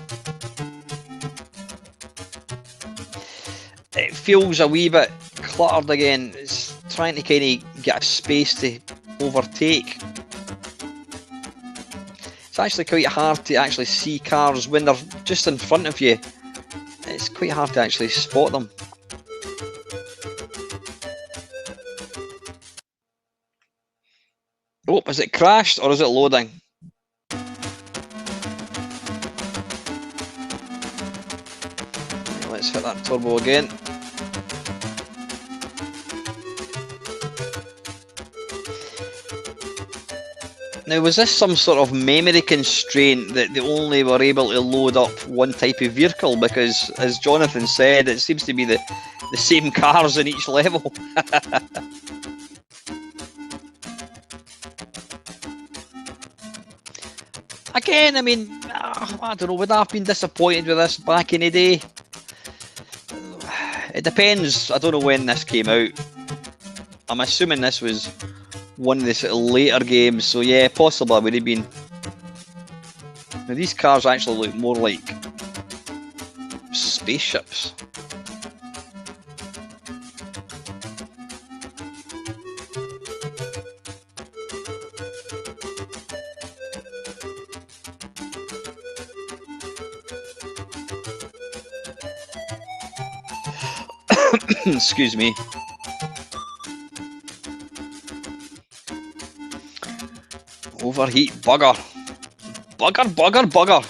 It feels a wee bit cluttered again. It's trying to kind of get a space to overtake. It's actually quite hard to actually see cars when they're just in front of you. It's quite hard to actually spot them. Oh, has it crashed or is it loading? Let's hit that turbo again. Now, was this some sort of memory constraint that they only were able to load up one type of vehicle? Because, as Jonathan said, it seems to be the same cars in each level. Again, I mean, I don't know, would I have been disappointed with this back in the day? It depends. I don't know when this came out. I'm assuming this was one of the sort of later games, so yeah, possibly I would have been. Now, these cars actually look more like spaceships. Excuse me. Overheat bugger. Bugger.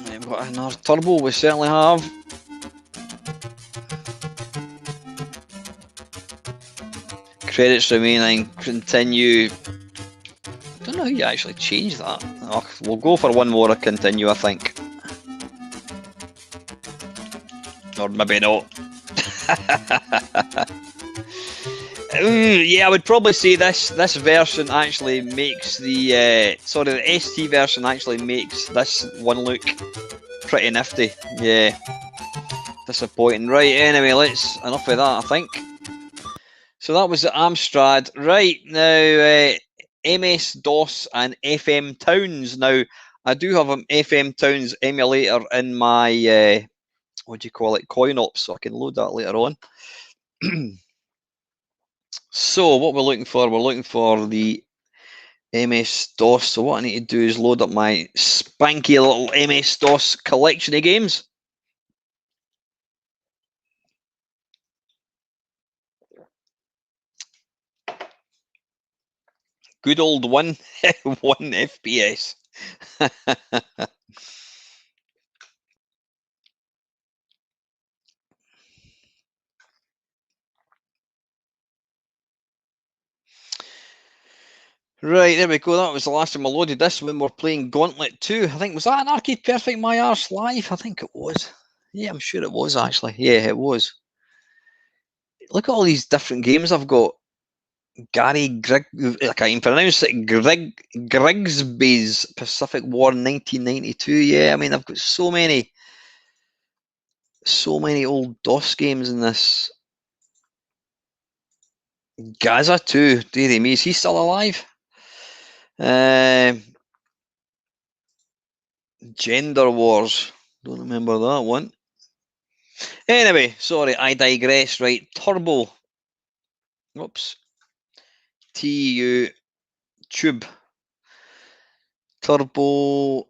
We've got another turbo, we certainly have. Credits remaining. Continue. I don't know how you actually change that. Oh, we'll go for one more. Continue, I think. Or maybe not. Yeah, I would probably say this version actually makes the the ST version actually makes this one look pretty nifty. Yeah, disappointing. Right, anyway, enough of that, I think. So that was the Amstrad. Right, now MS-DOS and FM Towns. Now, I do have an FM Towns emulator in my, what do you call it, CoinOps, so I can load that later on. So what we're looking for the MS-DOS. So what I need to do is load up my spanky little MS-DOS collection of games. Good old one FPS. Right, there we go. That was the last time I loaded this when we're playing Gauntlet 2. I think, was that an Arcade Perfect My Arse live? I think it was. Yeah, I'm sure it was actually. Yeah, it was. Look at all these different games I've got. Gary Grigg, I can't even pronounce it. Grigsby's Pacific War 1992. Yeah, I mean, I've got so many old DOS games in this. Gaza 2, dearie me, is he still alive? Gender Wars, don't remember that one. Anyway, sorry, I digress. Right, Turbo. Whoops. TU Tube. Turbo.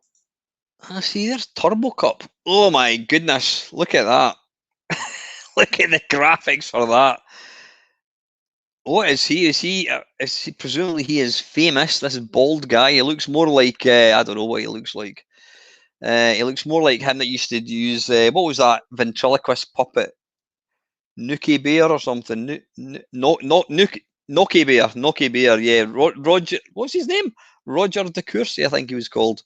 I see, there's Turbo Cup. Oh my goodness, look at that. Look at the graphics for that. What is he? Is he presumably he is famous? This bald guy. He looks more like I don't know what he looks like. He looks more like him that used to use what was that ventriloquist puppet? Nookie Bear or something? Not Nookie Bear. Nookie Bear. Yeah, Roger. What's his name? Roger DeCourcy, I think he was called.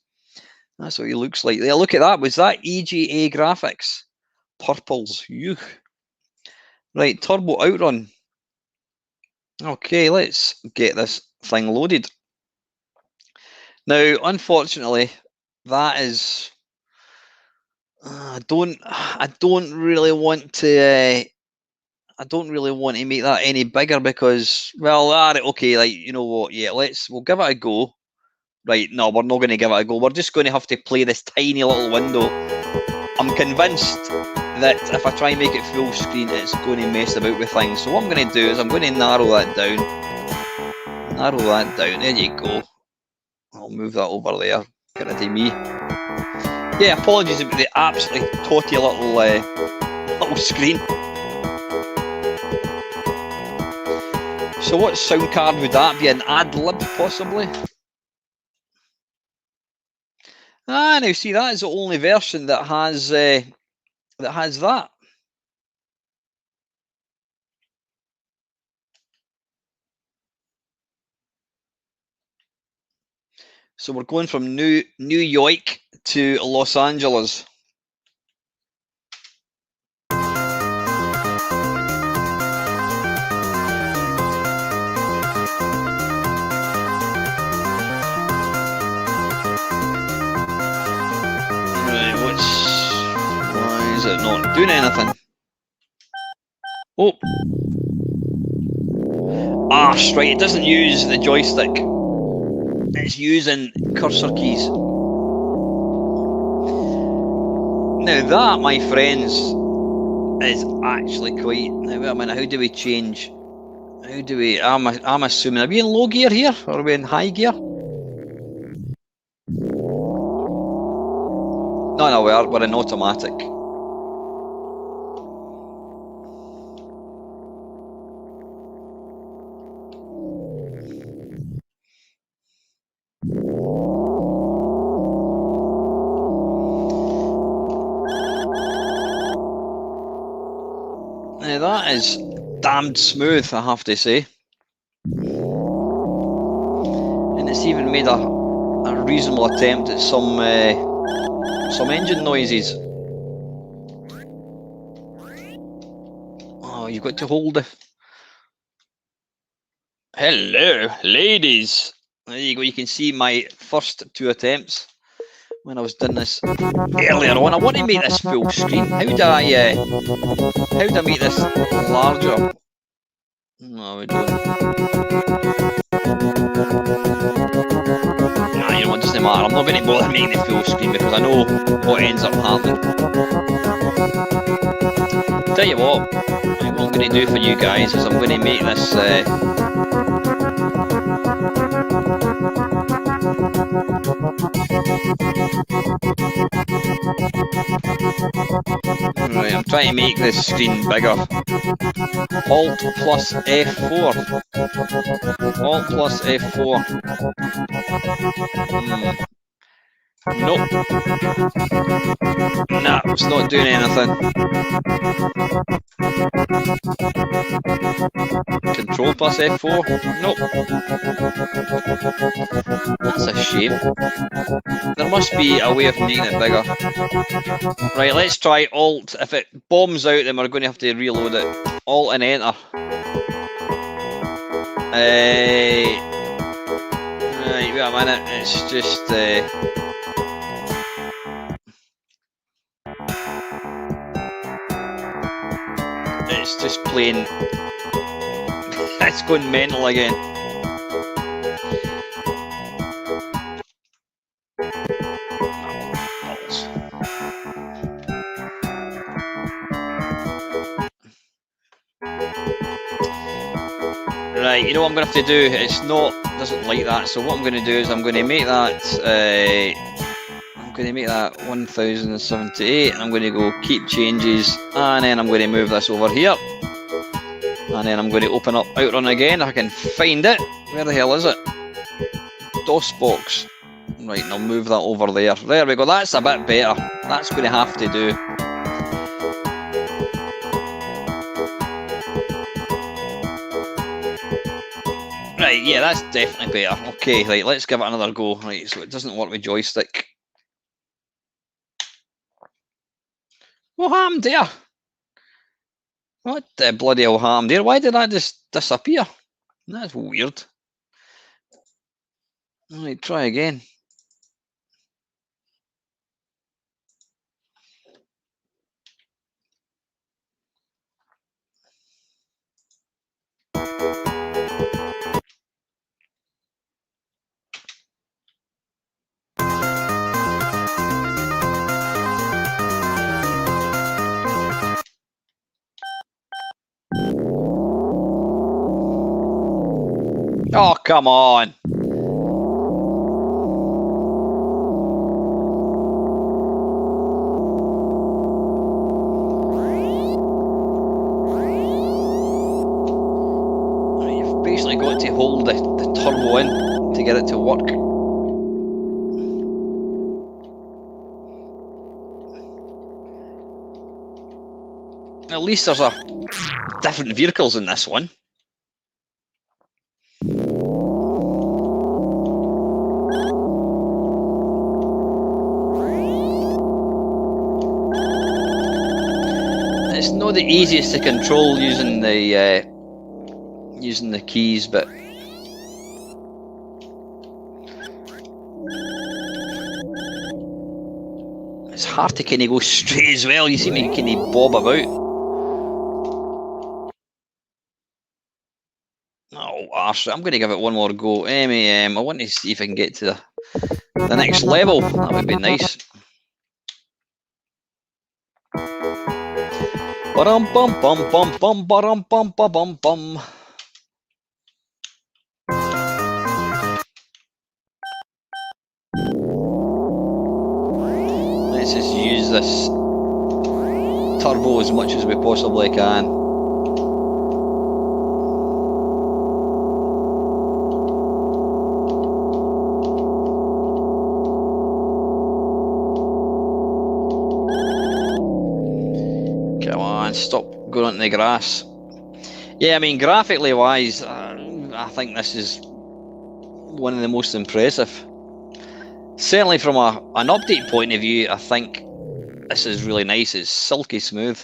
That's what he looks like. Yeah, look at that. Was that EGA graphics? Purples. Yuck. Right, Turbo Outrun. Okay, let's get this thing loaded. Now, unfortunately, that is. I don't really want to. I don't really want to make that any bigger because, well, okay, like you know what? Yeah, we'll give it a go. Right? No, we're not going to give it a go. We're just going to have to play this tiny little window. I'm convinced that if I try and make it full screen, it's going to mess about with things. So what I'm going to do is I'm going to narrow that down. Narrow that down. There you go. I'll move that over there. Get rid of me. Yeah, apologies about the absolutely totty little screen. So what sound card would that be? An ad-lib, possibly? Ah, now see, that is the only version that has that. So we're going from New York to Los Angeles. Why is it not doing anything? Oh. Arse, right, it doesn't use the joystick. It's using cursor keys. Now that, my friends, is actually quite... Now, wait a minute, how do we change? How do we... I'm assuming... Are we in low gear here? Or are we in high gear? No, we're in automatic. Now that is damned smooth, I have to say. and it's even made a reasonable attempt at some engine noises. Oh, you've got to hold the... Hello, ladies. There you go. You can see my first 2 attempts when I was doing this earlier on. I want to make this full screen. How do I make this larger? No, we don't. Nah, you know what, it doesn't matter. I'm not going to bother making the full screen because I know what ends up happening. Tell you what I'm going to do for you guys is I'm going to make this right, I'm trying to make this screen bigger. Alt plus F4. Alt plus F4. Nope. Nah, it's not doing anything. Control plus F4. Nope. That's a shame. There must be a way of making it bigger. Right, let's try Alt. If it bombs out, then we're going to have to reload it. Alt and Enter. Right, wait a minute. It's just... it's just plain... it's going mental again. Right, you know what I'm going to have to do? It's not, doesn't like that. So what I'm going to do is I'm going to make that, 1078, and I'm going to go keep changes, and then I'm going to move this over here, and then I'm going to open up Outrun again if I can find it. Where the hell is it? DOS box. Right, and I'll move that over there. There we go. That's a bit better. That's going to have to do. Right, yeah, that's definitely better. Okay, right, let's give it another go. Right, so it doesn't work with joystick. What happened there? What the bloody hell happened there? Why did that just disappear? That's weird. Right, try again. Oh, come on. You've basically got to hold the turbo in to get it to work. At least there's different vehicles in this one. It's not the easiest to control using the keys, but it's hard to kind of go straight as well. You see me kind of bob about. Oh, Arse, I'm going to give it one more go. I want to see if I can get to the next level. That would be nice. Ba-dum bum bum bum bum ba-dum bum ba bum bum. Let's just use this turbo as much as we possibly can. Stop going into the grass. Yeah, I mean, graphically wise, I think this is one of the most impressive. Certainly from an update point of view, I think this is really nice. It's silky smooth.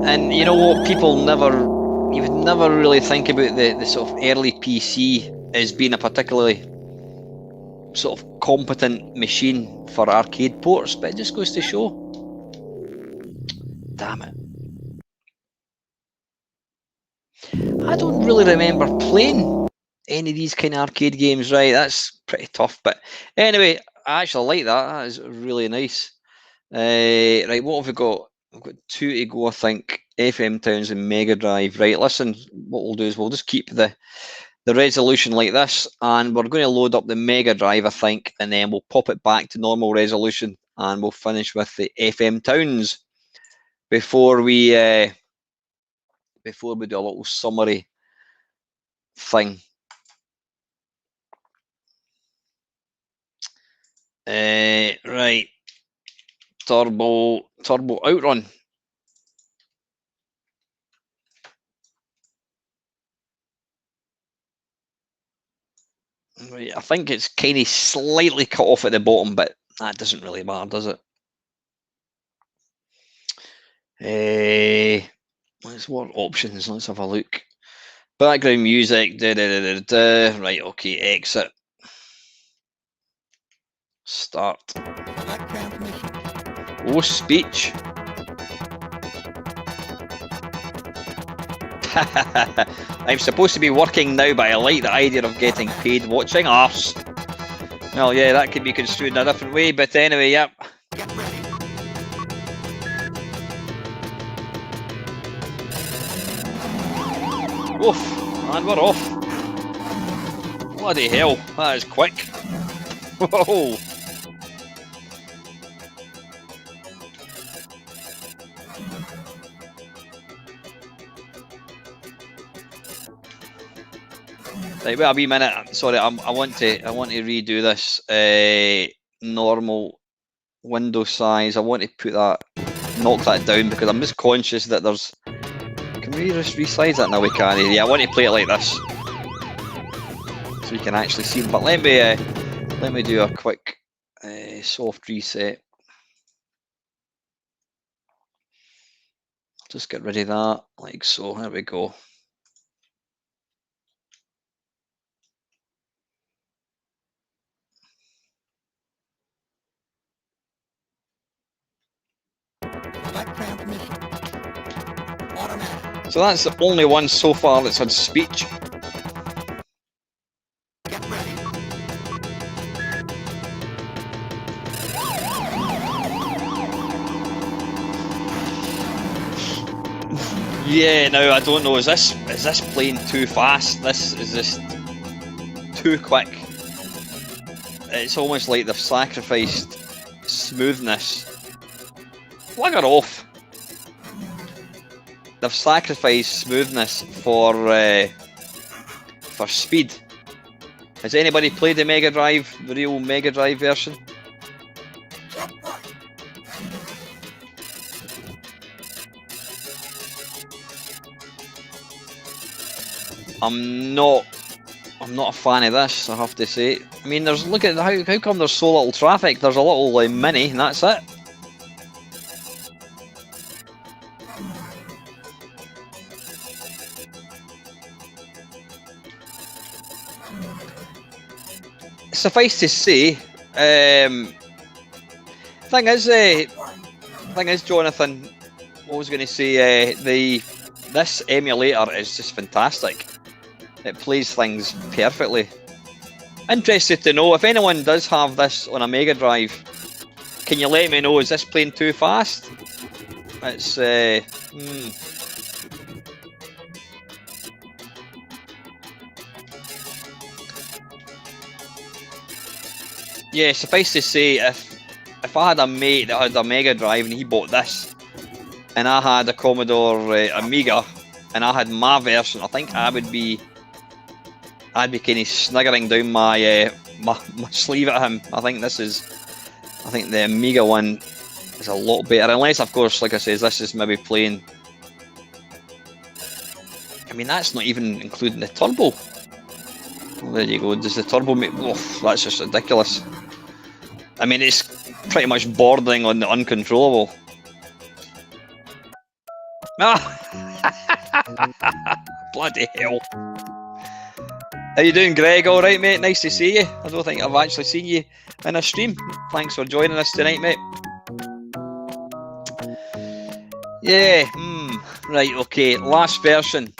And you know what? You would never really think about the sort of early PC as being a particularly sort of competent machine for arcade ports, but it just goes to show. Damn it. I don't really remember playing any of these kind of arcade games, right? That's pretty tough, but anyway, I actually like that. That is really nice. Right, what have we got? We've got 2 to go, I think. FM Towns and Mega Drive. Right, listen, what we'll do is we'll just keep the resolution like this, and we're going to load up the Mega Drive, I think, and then we'll pop it back to normal resolution, and we'll finish with the FM Towns before we do a little summary thing. Right, Turbo Outrun. Right, I think it's kind of slightly cut off at the bottom, but that doesn't really matter, does it? What options? Let's have a look. Background music. Right, okay, exit. Start. Oh, speech. I'm supposed to be working now, but I like the idea of getting paid watching Arse. Well, yeah, that could be construed in a different way, but anyway, yep. Oof, and we're off. Bloody hell, that is quick. Whoa. Right, wait a wee minute. Sorry, I want to redo this. Normal window size. I want to knock that down because I'm just conscious that there's. Can we just resize that? No, we can't. Yeah, I want to play it like this, so you can actually see. But let me do a quick soft reset. Just get rid of that, like so. There we go. So that's the only one so far that's had speech. Yeah, now I don't know, is this playing too fast? This is just too quick. It's almost like they've sacrificed smoothness. Bugger off. They've sacrificed smoothness for speed. Has anybody played the Mega Drive, the real Mega Drive version? I'm not a fan of this, I have to say. I mean, look at how come there's so little traffic. There's a little mini, and that's it. Suffice to say, thing is, Jonathan, what I was going to say, this emulator is just fantastic. It plays things perfectly. Interested to know if anyone does have this on a Mega Drive. Can you let me know? Is this playing too fast? It's yeah, suffice to say, if I had a mate that had a Mega Drive and he bought this, and I had a Commodore Amiga, and I had my version, I think I'd be kind of sniggering down my sleeve at him. I think the Amiga one is a lot better, unless of course, like I says, this is maybe playing. I mean, that's not even including the turbo. Well, there you go. Does the turbo make... Oh, that's just ridiculous. I mean, it's pretty much bordering on the uncontrollable. Ah! Bloody hell. How you doing, Greg? All right, mate? Nice to see you. I don't think I've actually seen you in a stream. Thanks for joining us tonight, mate. Yeah, right, okay, last version.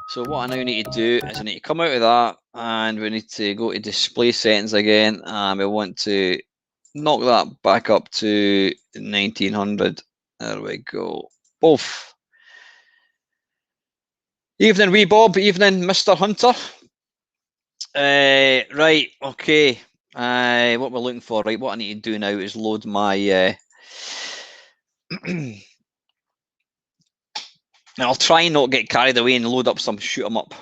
So what I now need to do is I need to come out of that, and we need to go to display settings again, and we want to knock that back up to 1900. There we go. Both. Evening, wee Bob. Evening, Mr. Hunter. Right, okay. What we're looking for, right? What I need to do now is load my. And I'll try and not get carried away and load up some shoot 'em up.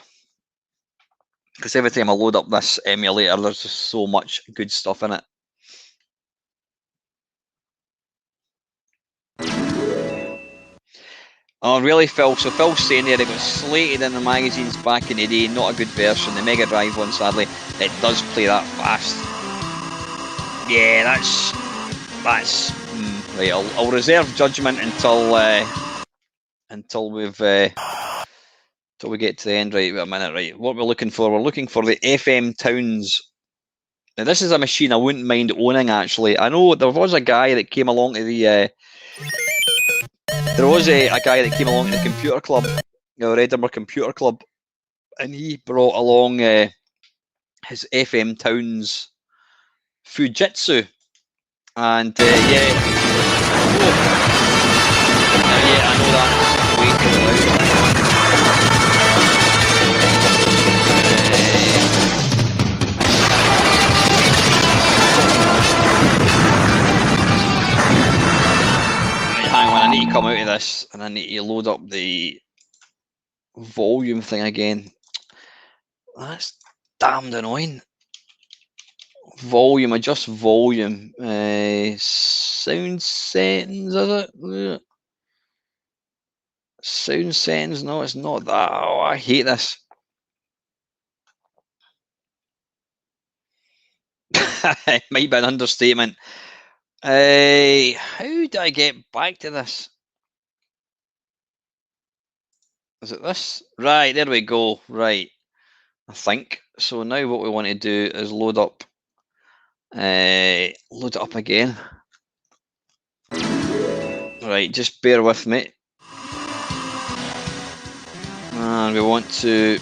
Because every time I load up this emulator, there's just so much good stuff in it. Oh, really, Phil? So Phil's saying there it got slated in the magazines back in the day, not a good version. The Mega Drive one, sadly, it does play that fast. Yeah, that's right. I'll reserve judgment until we get to the end. Right, wait a minute. Right, what we're looking for? We're looking for the FM Towns. Now, this is a machine I wouldn't mind owning. Actually, I know there was a guy that came along to the. There was a guy that came along to the computer club, Edinburgh Computer Club, and he brought along his FM Towns Fujitsu, and yeah, I know that's way too loud. Hang on, I need to come out of this, and I need to load up the volume thing again. That's damned annoying. Volume, adjust volume. Sound settings, is it? Sound settings, no, it's not that. Oh, I hate this. It might be an understatement. How do I get back to this? Is it this? Right, there we go. Right, I think. So now what we want to do is load it up again. Right, just bear with me. And we want to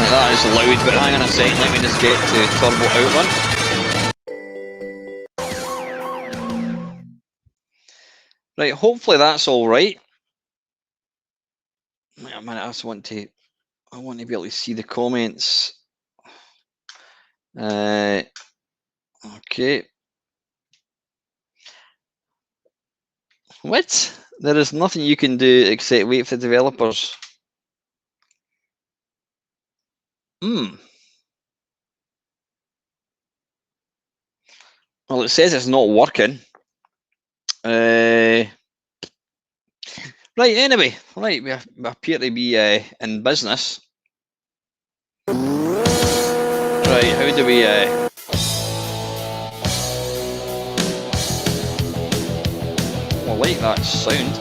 that is loud, but hang on a second, let me just get to Turbo Outrun. Right, hopefully that's all right. Wait a minute, I want to be able to see the comments. Okay. What? There is nothing you can do except wait for the developers. Well, it says it's not working. Right, anyway, right, we appear to be in business. Right, how do we... I like that sound.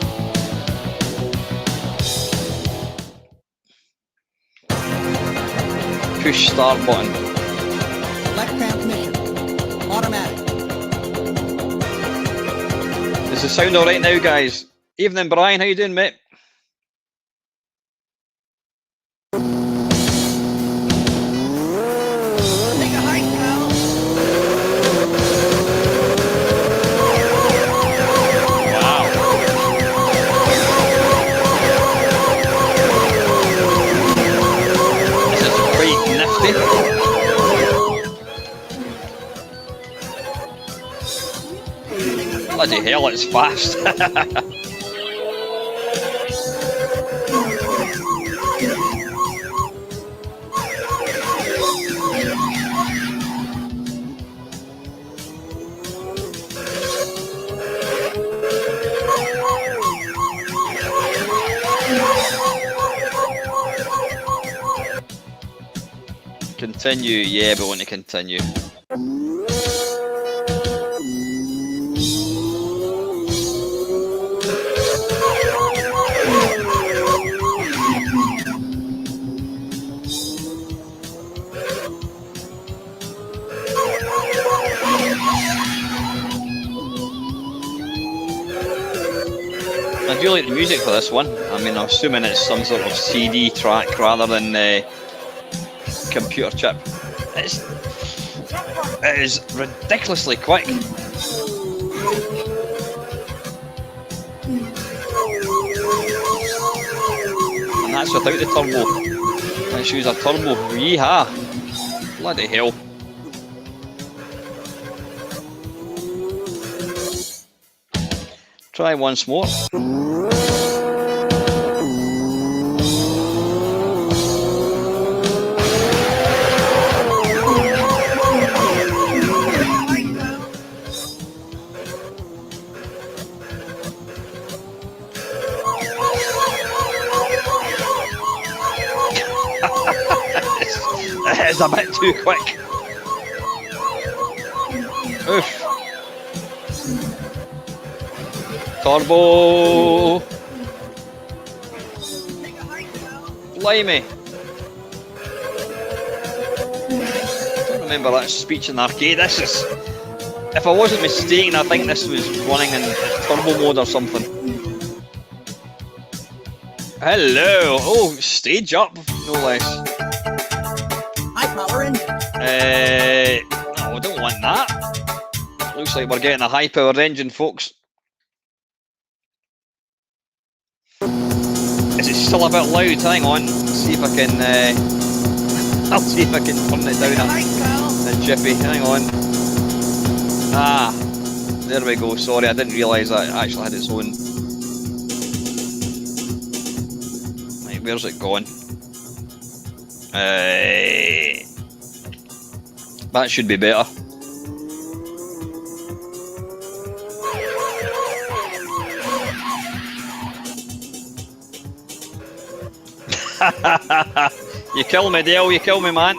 Push start button.
Select transmission. Automatic.
Does it sound alright now, guys? Evening, Brian. How you doing, mate?
Take a hike, pal.
Wow. This is quite nifty. Bloody hell, it's fast. continue? Yeah, we want to continue. I do like the music for this one. I mean, I'm assuming it's some sort of CD track rather than computer chip. It is ridiculously quick. And that's without the turbo. Let's use a turbo. Yeehaw! Bloody hell. Try once more. It's a bit too quick. Oof. Turbo. Blimey. I don't remember that speech in the arcade. This is, if I wasn't mistaken, I think this was running in turbo mode or something. Hello. Oh, stage up, no less.
High power engine.
No, I don't want that. Looks like we're getting a high-powered engine, folks. Is it still a bit loud? Hang on. See if I can. I'll see if I can turn it down a jiffy. Hang on. Ah, there we go. Sorry, I didn't realise that it actually had its own. Right, where's it gone? That should be better. You kill me, Dale. You kill me, man.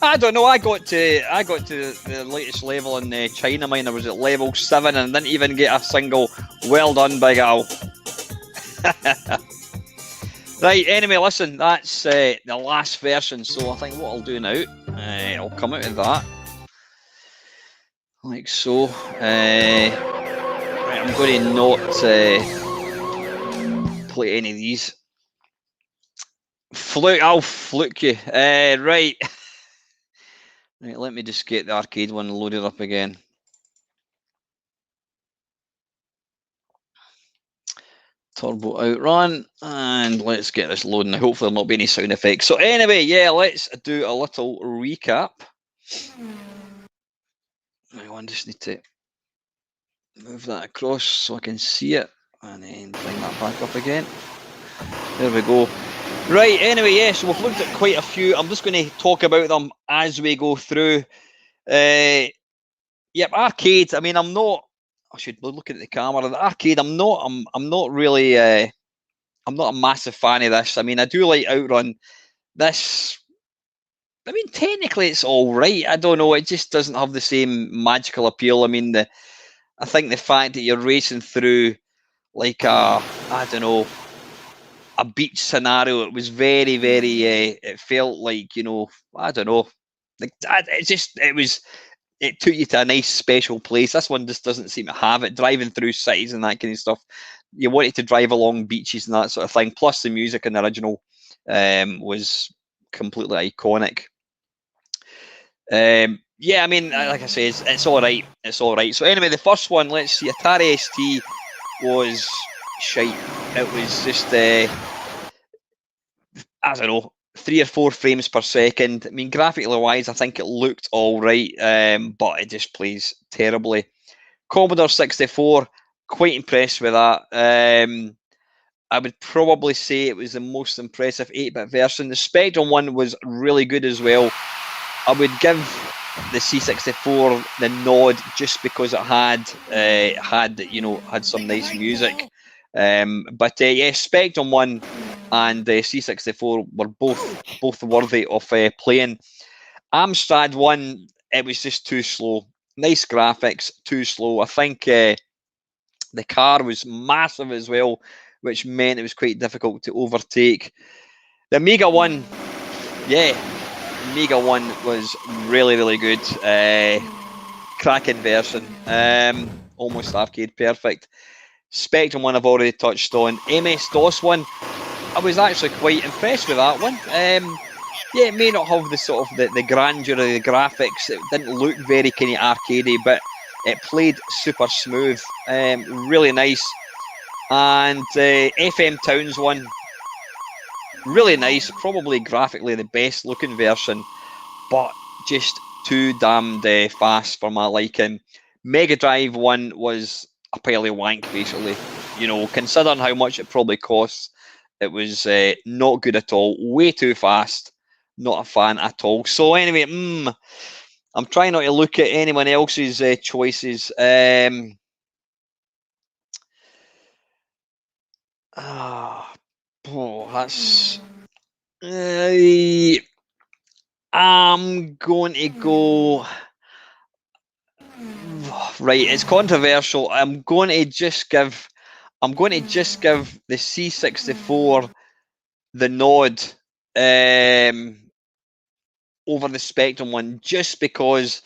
I don't know. I got to the latest level in China Mine. I was at level 7 and didn't even get a single "well done, Big Al." Right. Anyway, listen. That's the last version. So I think what I'll do now, I'll come out of that like so. Right, I'm going to not play any of these. I'll fluke you. Right. Right, let me just get the arcade one loaded up again. Turbo Outrun, and let's get this loading. Hopefully there'll not be any sound effects. So anyway, yeah, let's do a little recap. I just need to move that across so I can see it, and then bring that back up again. There we go. Right, anyway, yeah, so we've looked at quite a few. I'm just going to talk about them as we go through. Yep, arcade. I mean, I'm not. I should be looking at the camera. The arcade. I'm not really. I'm not a massive fan of this. I mean, I do like Outrun. This. I mean, technically, it's all right. I don't know. It just doesn't have the same magical appeal. I mean, I think the fact that you're racing through like I don't know, a beach scenario. It was very, very. It felt like, you know, I don't know. Like it took you to a nice special place. This one just doesn't seem to have it. Driving through cities and that kind of stuff. You wanted to drive along beaches and that sort of thing. Plus, the music in the original was completely iconic. Yeah, I mean, like I say, it's all right. It's all right. So anyway, the first one, let's see, Atari ST was shite. It was just, I don't know, 3 or 4 frames per second. I mean, graphically wise, I think it looked all right, but it just plays terribly. Commodore 64, quite impressed with that. I would probably say it was the most impressive 8-bit version. The Spectrum one was really good as well. I would give the C64 the nod just because it had had some nice music. But yeah, Spectrum one and C64 were both worthy of playing. Amstrad 1, it was just too slow. Nice graphics, too slow. I think the car was massive as well, which meant it was quite difficult to overtake. The Amiga 1, yeah, Amiga 1 was really, really good. Cracking version. Almost arcade perfect. Spectrum 1 I've already touched on. MS-DOS 1, I was actually quite impressed with that one. Yeah, it may not have the sort of the grandeur of the graphics. It didn't look very kind of arcadey, but it played super smooth. Really nice. And FM Towns 1, really nice. Probably graphically the best looking version, but just too damned fast for my liking. Mega Drive 1 was a pile of wank, basically. You know, considering how much it probably costs, it was not good at all. Way too fast. Not a fan at all. So anyway, I'm trying not to look at anyone else's choices. That's... I'm going to go... Right, it's controversial. I'm going to just give the C64 the nod over the Spectrum one, just because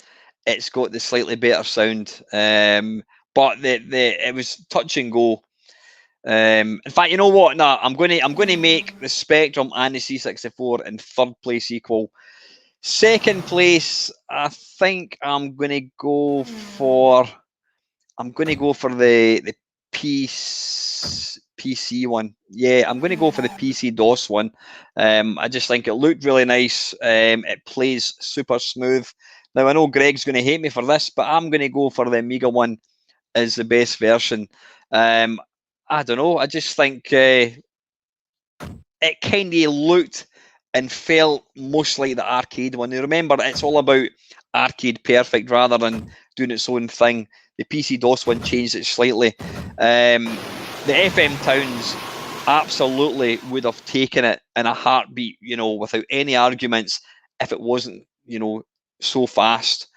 it's got the slightly better sound. But it was touch and go. In fact, you know what? No, I'm going to make the Spectrum and the C64 in third place equal. Second place, I think I'm going to go for the PC one. Yeah, I'm going to go for the PC DOS one. I just think it looked really nice. It plays super smooth. Now, I know Greg's going to hate me for this, but I'm going to go for the Amiga one as the best version. I don't know. I just think it kind of looked and felt most like the arcade one. Now, remember, it's all about arcade perfect rather than doing its own thing. The PC DOS one changed it slightly. The FM Towns absolutely would have taken it in a heartbeat, you know, without any arguments, if it wasn't, you know, so fast.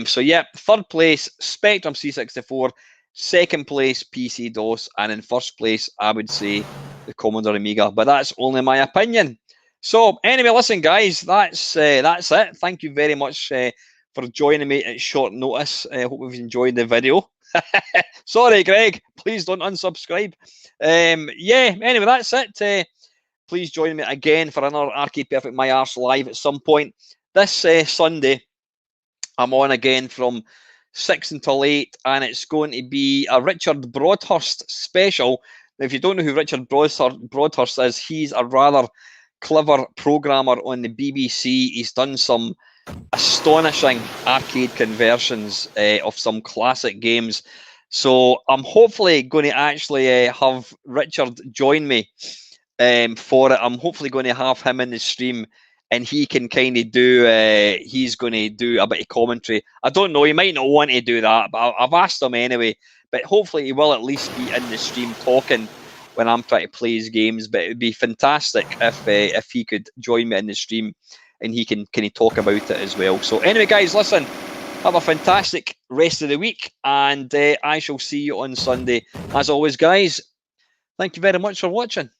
So yeah, third place, Spectrum C64. Second place, PC DOS. And in first place, I would say the Commodore Amiga. But that's only my opinion. So anyway, listen, guys, that's it. Thank you very much for joining me at short notice. I hope you've enjoyed the video. Sorry, Greg. Please don't unsubscribe. Yeah, anyway, that's it. Please join me again for another Arcade Perfect My Arse live at some point. This Sunday, I'm on again from 6 until 8, and it's going to be a Richard Broadhurst special. Now, if you don't know who Richard Broadhurst is, he's a rather clever programmer on the BBC. He's done some astonishing arcade conversions of some classic games. So I'm hopefully going to actually have Richard join me for it. I'm hopefully going to have him in the stream, and he can kind of do, he's going to do a bit of commentary. I don't know, he might not want to do that, but I've asked him anyway. But hopefully he will at least be in the stream talking when I'm trying to play his games. But it would be fantastic if he could join me in the stream and he can talk about it as well. So anyway, guys, listen, have a fantastic rest of the week, and I shall see you on Sunday. As always, guys, thank you very much for watching.